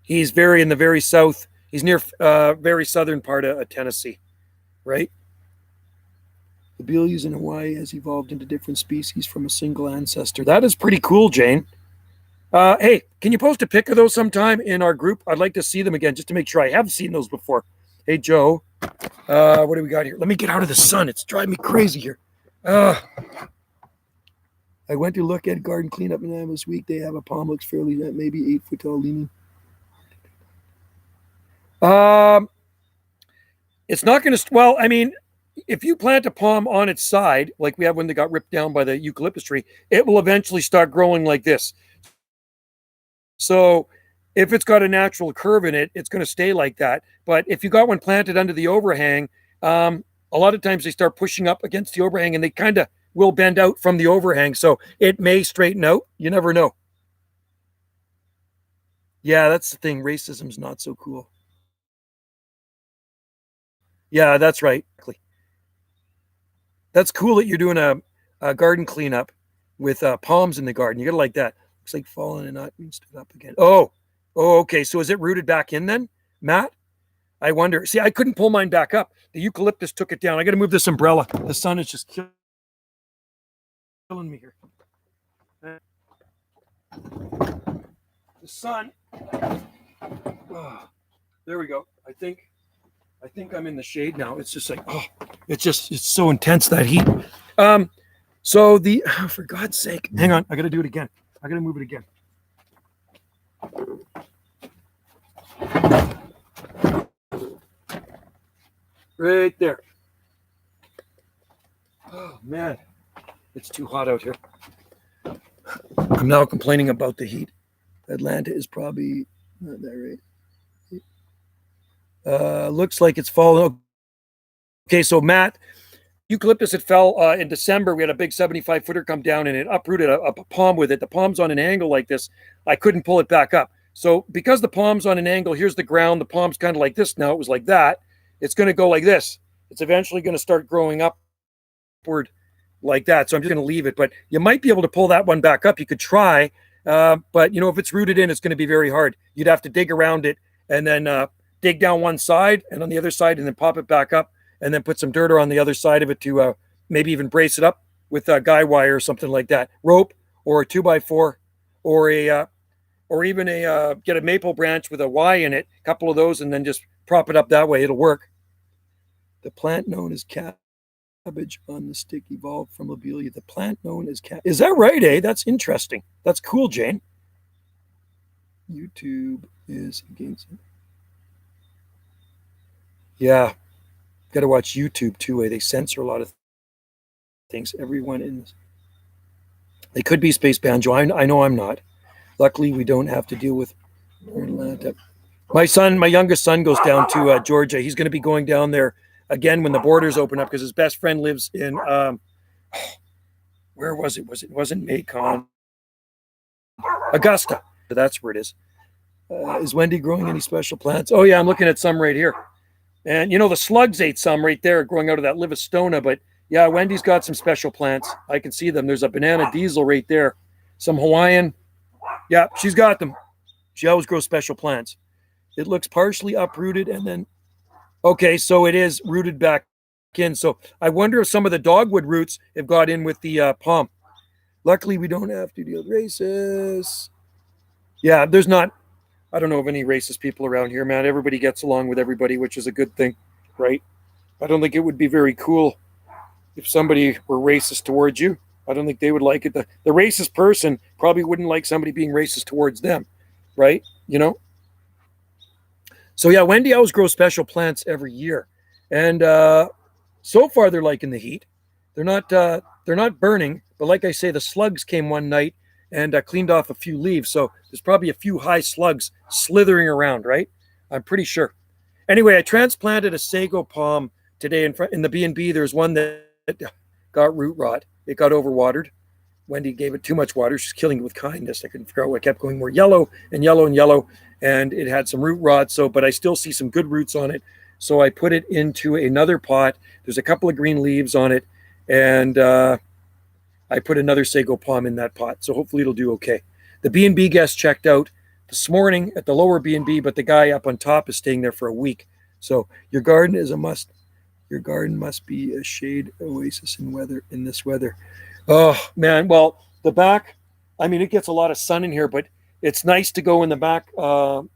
He's in the very south. He's near very southern part of Tennessee, right? The Lobelias in Hawaii has evolved into different species from a single ancestor. That is pretty cool, Jane. Hey, can you post a pic of those sometime in our group? I'd like to see them again just to make sure I have seen those before. Hey, Joe. What do we got here? Let me get out of the sun. It's driving me crazy here. I went to look at garden cleanup and this week. They have a palm looks fairly maybe 8 foot tall leaning. It's not going to. Well, I mean, if you plant a palm on its side, like we have when they got ripped down by the eucalyptus tree, it will eventually start growing like this. So if it's got a natural curve in it, it's going to stay like that. But if you got one planted under the overhang, a lot of times they start pushing up against the overhang and they kind of will bend out from the overhang. So it may straighten out. You never know. Yeah, that's the thing. Racism's not so cool. Yeah, that's right. That's cool that you're doing a garden cleanup with palms in the garden. You got to like that. Looks like fallen and not being stood up again. Oh, okay. So is it rooted back in then, Matt? I wonder. See, I couldn't pull mine back up. The eucalyptus took it down. I got to move this umbrella. The sun is just killing me here. The sun. Oh, there we go. I think I'm in the shade now. It's just like, it's so intense, that heat. So for God's sake, hang on. I got to do it again. I got to move it again. Right there. Oh, man. It's too hot out here. I'm now complaining about the heat. Atlanta is probably not that right. Looks like it's fallen. Okay, so Matt, eucalyptus, it fell in December. We had a big 75-footer come down and it uprooted a palm with it. The palm's on an angle like this. I couldn't pull it back up. So because the palm's on an angle, here's the ground. The palm's kind of like this now. It was like that. It's going to go like this. It's eventually going to start growing upward like that. So I'm just going to leave it. But you might be able to pull that one back up. You could try. But, if it's rooted in, it's going to be very hard. You'd have to dig around it and then dig down one side and on the other side and then pop it back up and then put some dirt on the other side of it to maybe even brace it up with guy wire or something like that. Rope or a 2x4 or even get a maple branch with a Y in it, a couple of those, and then just prop it up that way. It'll work. The plant known as cabbage on the stick evolved from lobelia. The plant known as cabbage. Is that right, eh? That's interesting. That's cool, Jane. YouTube is against it. Yeah. Got to watch YouTube too, eh? They censor a lot of things. Everyone in this. They could be space banjo. I know I'm not. Luckily, we don't have to deal with Atlanta. My youngest son goes down to Georgia. He's going to be going down there again when the borders open up because his best friend lives in, where was it? It wasn't Macon. Augusta. That's where it is. Is Wendy growing any special plants? Oh, yeah, I'm looking at some right here. And, the slugs ate some right there growing out of that Livistona. But, yeah, Wendy's got some special plants. I can see them. There's a banana diesel right there. Some Hawaiian. Yeah, she's got them. She always grows special plants. It looks partially uprooted and then, okay, so it is rooted back in. So I wonder if some of the dogwood roots have got in with the palm. Luckily, we don't have to deal with racists. Yeah, there's not, I don't know of any racist people around here, man. Everybody gets along with everybody, which is a good thing, right? I don't think it would be very cool if somebody were racist towards you. I don't think they would like it. The racist person probably wouldn't like somebody being racist towards them, right? So yeah, Wendy always grows special plants every year, and so far they're liking the heat. They're not burning, but like I say, the slugs came one night and cleaned off a few leaves. So there's probably a few high slugs slithering around, right? I'm pretty sure. Anyway, I transplanted a sago palm today in the B&B. There's one that got root rot. It got overwatered. Wendy gave it too much water. She's killing it with kindness. I couldn't figure out what kept going more yellow and yellow and yellow. And it had some root rot. But I still see some good roots on it. So I put it into another pot. There's a couple of green leaves on it. And I put another sago palm in that pot. So hopefully it'll do okay. The B&B guest checked out this morning at the lower B&B, but the guy up on top is staying there for a week. So your garden is a must. Your garden must be a shade oasis in this weather. Oh, man. Well, the back, it gets a lot of sun in here, but it's nice to go in the back, the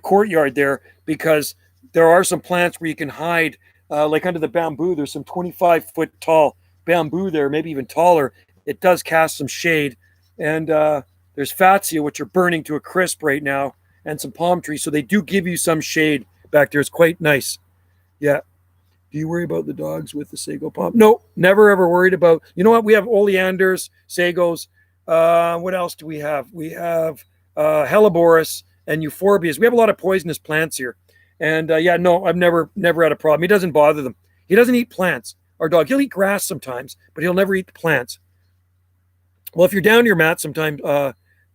courtyard there, because there are some plants where you can hide, like under the bamboo. There's some 25-foot tall bamboo there, maybe even taller. it does cast some shade. And there's fatsia, which are burning to a crisp right now, and some palm trees. So they do give you some shade back there. It's quite nice. Yeah. Do you worry about the dogs with the sago palm? No, never ever worried about. You know what? We have oleanders, sagos. What else do we have? We have helleborus and euphorbias. We have a lot of poisonous plants here. And yeah, no, I've never had a problem. He doesn't bother them. He doesn't eat plants. Our dog, he'll eat grass sometimes, but he'll never eat the plants. Well, if you're down here, Matt, sometime,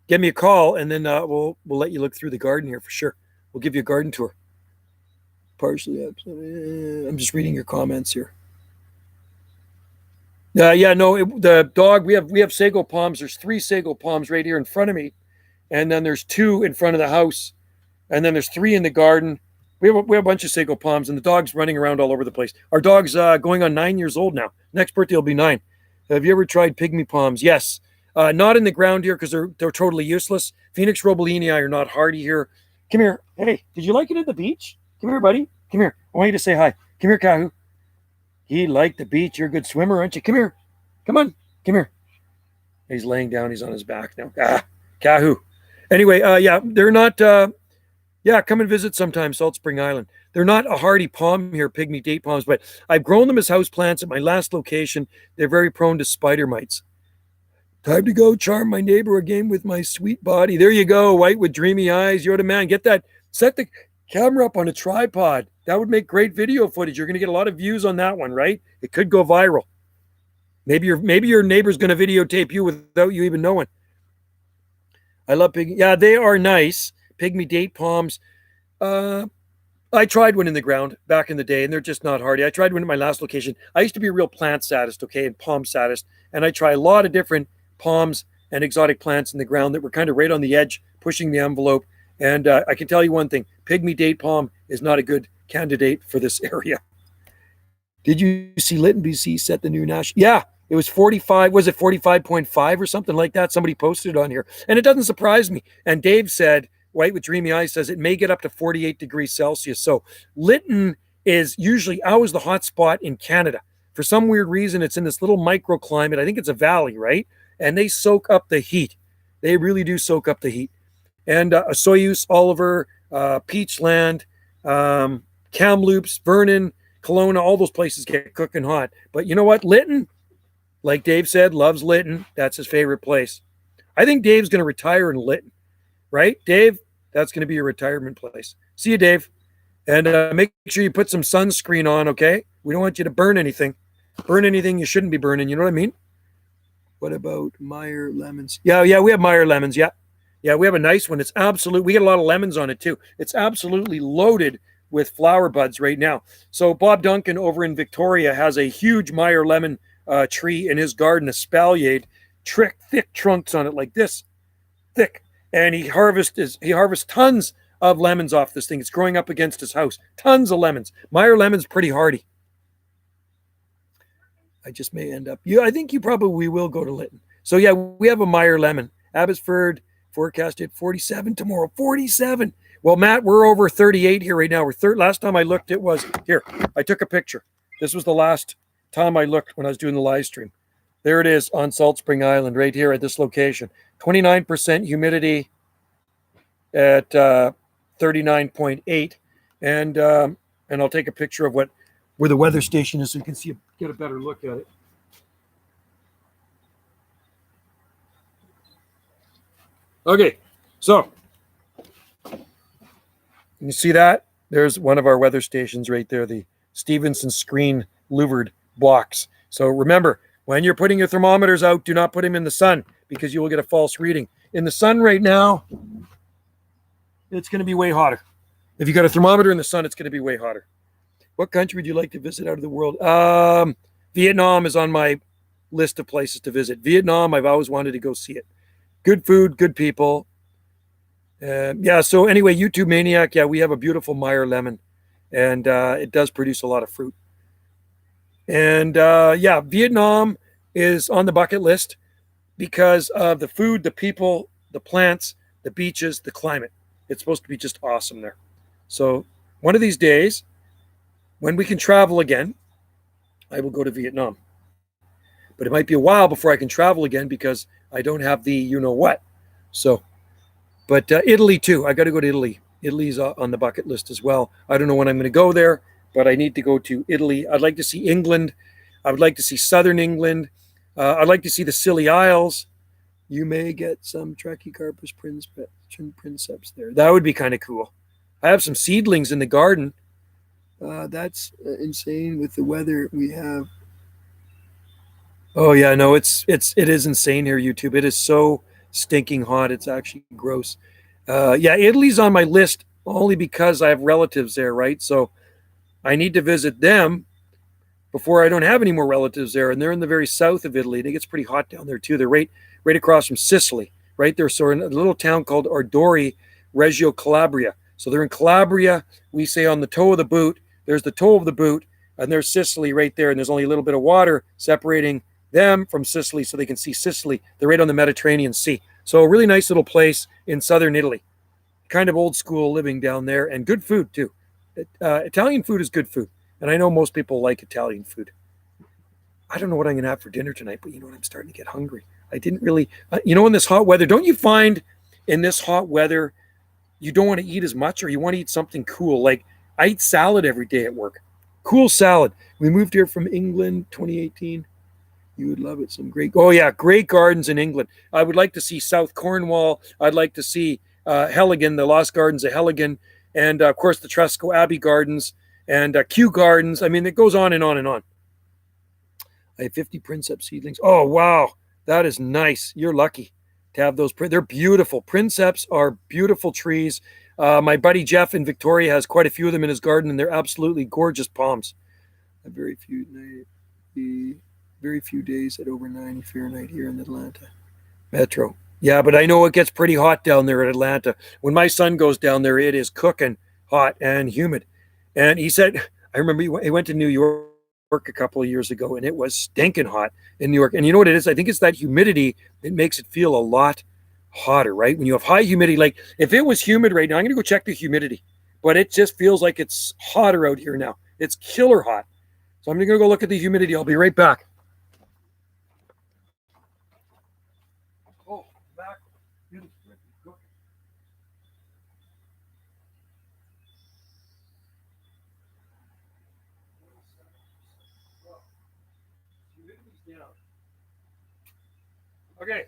give me a call, and then we'll let you look through the garden here for sure. We'll give you a garden tour. Partially up. I'm just reading your comments here. Yeah, no, the dog. We have sago palms. There's 3 sago palms right here in front of me, and then there's 2 in front of the house, and then there's 3 in the garden. We have a bunch of sago palms, and the dog's running around all over the place. Our dog's going on 9 years old now. Next birthday will be 9. Have you ever tried pygmy palms? Yes. Not in the ground here because they're totally useless. Phoenix robelini are not hardy here. Come here. Hey, did you like it at the beach? Come here, buddy. Come here. I want you to say hi. Come here, Kahu. He liked the beach. You're a good swimmer, aren't you? Come here. Come on. Come here. He's laying down. He's on his back now. Kahu. Anyway, yeah, they're not. Yeah, come and visit sometime, Salt Spring Island. They're not a hardy palm here, pygmy date palms, but I've grown them as houseplants at my last location. They're very prone to spider mites. Time to go charm my neighbor again with my sweet body. There you go, white with dreamy eyes. You're the man. Get that. Set the camera up on a tripod. That would make great video footage. You're going to get a lot of views on that one, right? It could go viral. Maybe your neighbor's going to videotape you without you even knowing. I love pygmy. Yeah, they are nice. Pygmy date palms. I tried one in the ground back in the day, and they're just not hardy. I tried one at my last location. I used to be a real plant sadist, okay, and palm sadist, and I try a lot of different palms and exotic plants in the ground that were kind of right on the edge, pushing the envelope. And I can tell you one thing: pygmy date palm is not a good candidate for this area. Did you see Lytton, BC set the new national? Yeah, it was 45. Was it 45.5 or something like that? Somebody posted it on here, and it doesn't surprise me. And Dave said, white with dreamy eyes, says it may get up to 48 degrees Celsius. So Lytton is usually always the hot spot in Canada. For some weird reason, it's in this little microclimate. I think it's a valley, right? And they soak up the heat. They really do soak up the heat. And Soyuz, Oliver, Peachland, Kamloops, Vernon, Kelowna, all those places get cooking hot. But you know what? Lytton, like Dave said, loves Lytton. That's his favorite place. I think Dave's going to retire in Lytton, right? Dave, that's going to be your retirement place. See you, Dave. And make sure you put some sunscreen on, okay? We don't want you to burn anything. Burn anything you shouldn't be burning. You know what I mean? What about Meyer lemons? Yeah, we have Meyer lemons. Yeah, we have a nice one. It's absolute. We get a lot of lemons on it too. It's absolutely loaded with flower buds right now. So Bob Duncan over in Victoria has a huge Meyer lemon tree in his garden, a spalliate, thick trunks on it like this, thick. And he harvests tons of lemons off this thing. It's growing up against his house. Tons of lemons. Meyer lemon's pretty hardy. I just may end up. I think you probably will go to Lytton. So yeah, we have a Meyer lemon. Abbotsford forecasted 47 tomorrow. 47. Well, Matt, we're over 38 here right now. Last time I looked, it was here. I took a picture. This was the last time I looked when I was doing the live stream. There it is on Salt Spring Island, right here at this location. 29% humidity at 39.8, and I'll take a picture of where the weather station is so you can get a better look at it. Okay, so you see that? There's one of our weather stations right there, the Stevenson screen louvered blocks. So remember, when you're putting your thermometers out, do not put them in the sun because you will get a false reading. In the sun right now, it's going to be way hotter. If you got a thermometer in the sun, it's going to be way hotter. What country would you like to visit out of the world? Vietnam is on my list of places to visit. Vietnam, I've always wanted to go see it. Good food, good people. Yeah, so anyway, YouTube Maniac, yeah, we have a beautiful Meyer lemon, and it does produce a lot of fruit. And yeah, Vietnam is on the bucket list because of the food, the people, the plants, the beaches, the climate. It's supposed to be just awesome there. So one of these days, when we can travel again, I will go to Vietnam. but it might be a while before I can travel again because I don't have the you know what. So, but Italy too. I got to go to Italy. Italy's on the bucket list as well. I don't know when I'm going to go there, but I need to go to Italy. I'd like to see England. I would like to see southern England. I'd like to see the Scilly Isles. You may get some Trachycarpus princeps there. That would be kind of cool. I have some seedlings in the garden. That's insane with the weather we have. Oh yeah, no, it is insane here, YouTube. It is so stinking hot. It's actually gross. Yeah, Italy's on my list only because I have relatives there, right? So I need to visit them before I don't have any more relatives there. And they're in the very south of Italy. It gets pretty hot down there too. They're right across from Sicily, right there. So in a little town called Ardori, Reggio Calabria. So they're in Calabria. We say on the toe of the boot. There's the toe of the boot, and there's Sicily right there. And there's only a little bit of water separating them from Sicily so they can see Sicily. They're right on the Mediterranean Sea. So a really nice little place in southern Italy. Kind of old school living down there, and good food too. Italian food is good food. And I know most people like Italian food. I don't know what I'm going to have for dinner tonight, but you know what? I'm starting to get hungry. I didn't really, in this hot weather, don't you find in this hot weather, you don't want to eat as much or you want to eat something cool? Like I eat salad every day at work. Cool salad. We moved here from England 2018. You would love it. Great gardens in England. I would like to see South Cornwall. I'd like to see Helligan, the Lost Gardens of Helligan, and of course the Tresco Abbey Gardens and Kew Gardens. I mean, it goes on and on and on. I have 50 princeps seedlings. Oh, wow. That is nice. You're lucky to have those. They're beautiful. Princeps are beautiful trees. My buddy Jeff in Victoria has quite a few of them in his garden, and they're absolutely gorgeous palms. Very few days at over 90 Fahrenheit here in Atlanta Metro. Yeah, but I know it gets pretty hot down there at Atlanta. When my son goes down there, it is cooking hot and humid. And he said, I remember he went to New York a couple of years ago, and it was stinking hot in New York. And you know what it is? I think it's that humidity that makes it feel a lot hotter, right? When you have high humidity, like if it was humid right now, I'm going to go check the humidity. But it just feels like it's hotter out here now. It's killer hot. So I'm going to go look at the humidity. I'll be right back. Oh, back. Okay.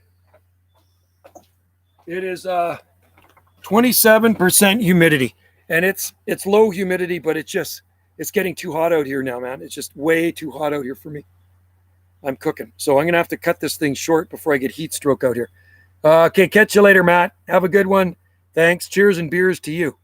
It is 27% humidity, and it's low humidity, but it's getting too hot out here now, man. It's just way too hot out here for me. I'm cooking, so I'm gonna have to cut this thing short before I get heat stroke out here. Okay, catch you later, Matt. Have a good one. Thanks. Cheers and beers to you.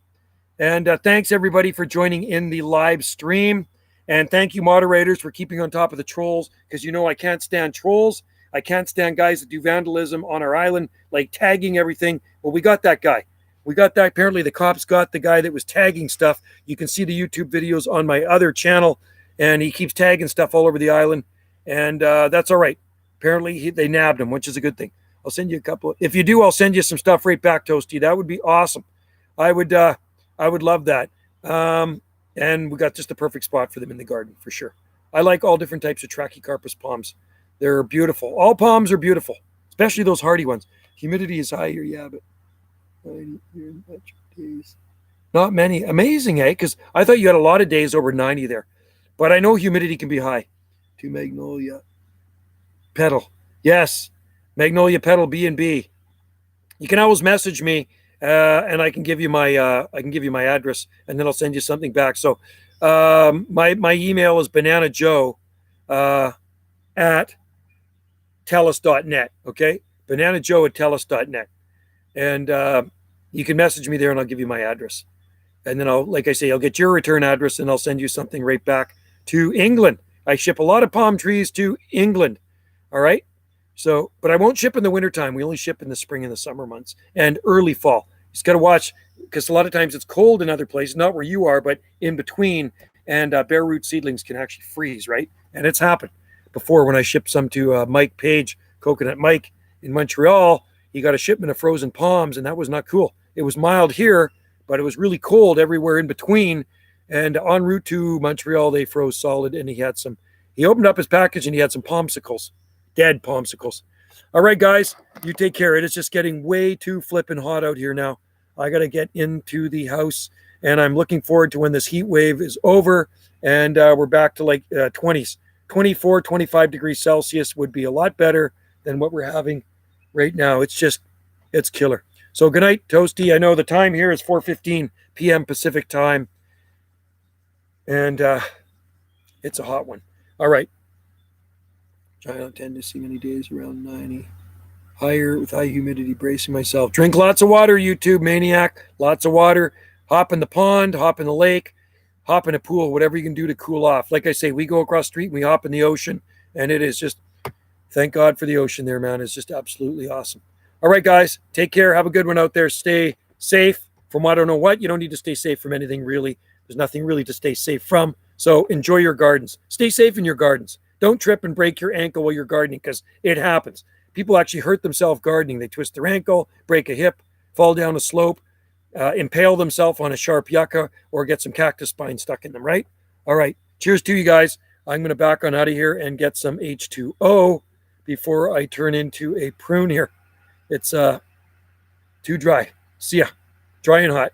And thanks everybody for joining in the live stream. And thank you moderators for keeping on top of the trolls, because I can't stand trolls. I can't stand guys that do vandalism on our island, like tagging everything. Well, we got that guy. We got that. Apparently the cops got the guy that was tagging stuff. You can see the YouTube videos on my other channel, and he keeps tagging stuff all over the island. And that's all right. Apparently they nabbed him, which is a good thing. I'll send you a couple. If you do, I'll send you some stuff right back, Toasty. That would be awesome. I would love that. And we got just the perfect spot for them in the garden for sure. I like all different types of Trachycarpus palms. They're beautiful. All palms are beautiful, especially those hardy ones. Humidity is high here, yeah, but not many. Amazing, eh? Because I thought you had a lot of days over 90 there. But I know humidity can be high. To Magnolia Petal. Yes, Magnolia Petal B&B. You can always message me, and I can give you my address, and then I'll send you something back. So my email is bananajoe at telus.net. Okay, bananajoe at telus.net, and you can message me there, and I'll give you my address, and then I'll get your return address, and I'll send you something right back to England. I ship a lot of palm trees to England. All right. So, but I won't ship in the wintertime. We only ship in the spring and the summer months and early fall. You just got to watch, because a lot of times it's cold in other places, not where you are, but in between. And bare root seedlings can actually freeze, right? And it's happened before when I shipped some to Mike Page, Coconut Mike in Montreal. He got a shipment of frozen palms, and that was not cool. It was mild here, but it was really cold everywhere in between. And en route to Montreal, they froze solid, and he opened up his package and he had some palmsicles. Dead pomsicles. All right, guys, you take care. It is just getting way too flippin' hot out here now. I got to get into the house, and I'm looking forward to when this heat wave is over and we're back to like 20s. 24, 25 degrees Celsius would be a lot better than what we're having right now. It's killer. So good night, Toasty. I know the time here is 4:15 p.m. Pacific time, and it's a hot one. All right. I don't tend to see many days around 90. Higher with high humidity, bracing myself. Drink lots of water, YouTube maniac. Lots of water. Hop in the pond, hop in the lake, hop in a pool, whatever you can do to cool off. Like I say, we go across the street and we hop in the ocean, and it is just, thank God for the ocean there, man. It's just absolutely awesome. All right, guys, take care. Have a good one out there. Stay safe from I don't know what. You don't need to stay safe from anything, really. There's nothing really to stay safe from. So enjoy your gardens. Stay safe in your gardens. Don't trip and break your ankle while you're gardening, because it happens. People actually hurt themselves gardening. They twist their ankle, break a hip, fall down a slope, impale themselves on a sharp yucca, or get some cactus spine stuck in them, right? All right. Cheers to you guys. I'm going to back on out of here and get some H2O before I turn into a prune here. It's too dry. See ya. Dry and hot.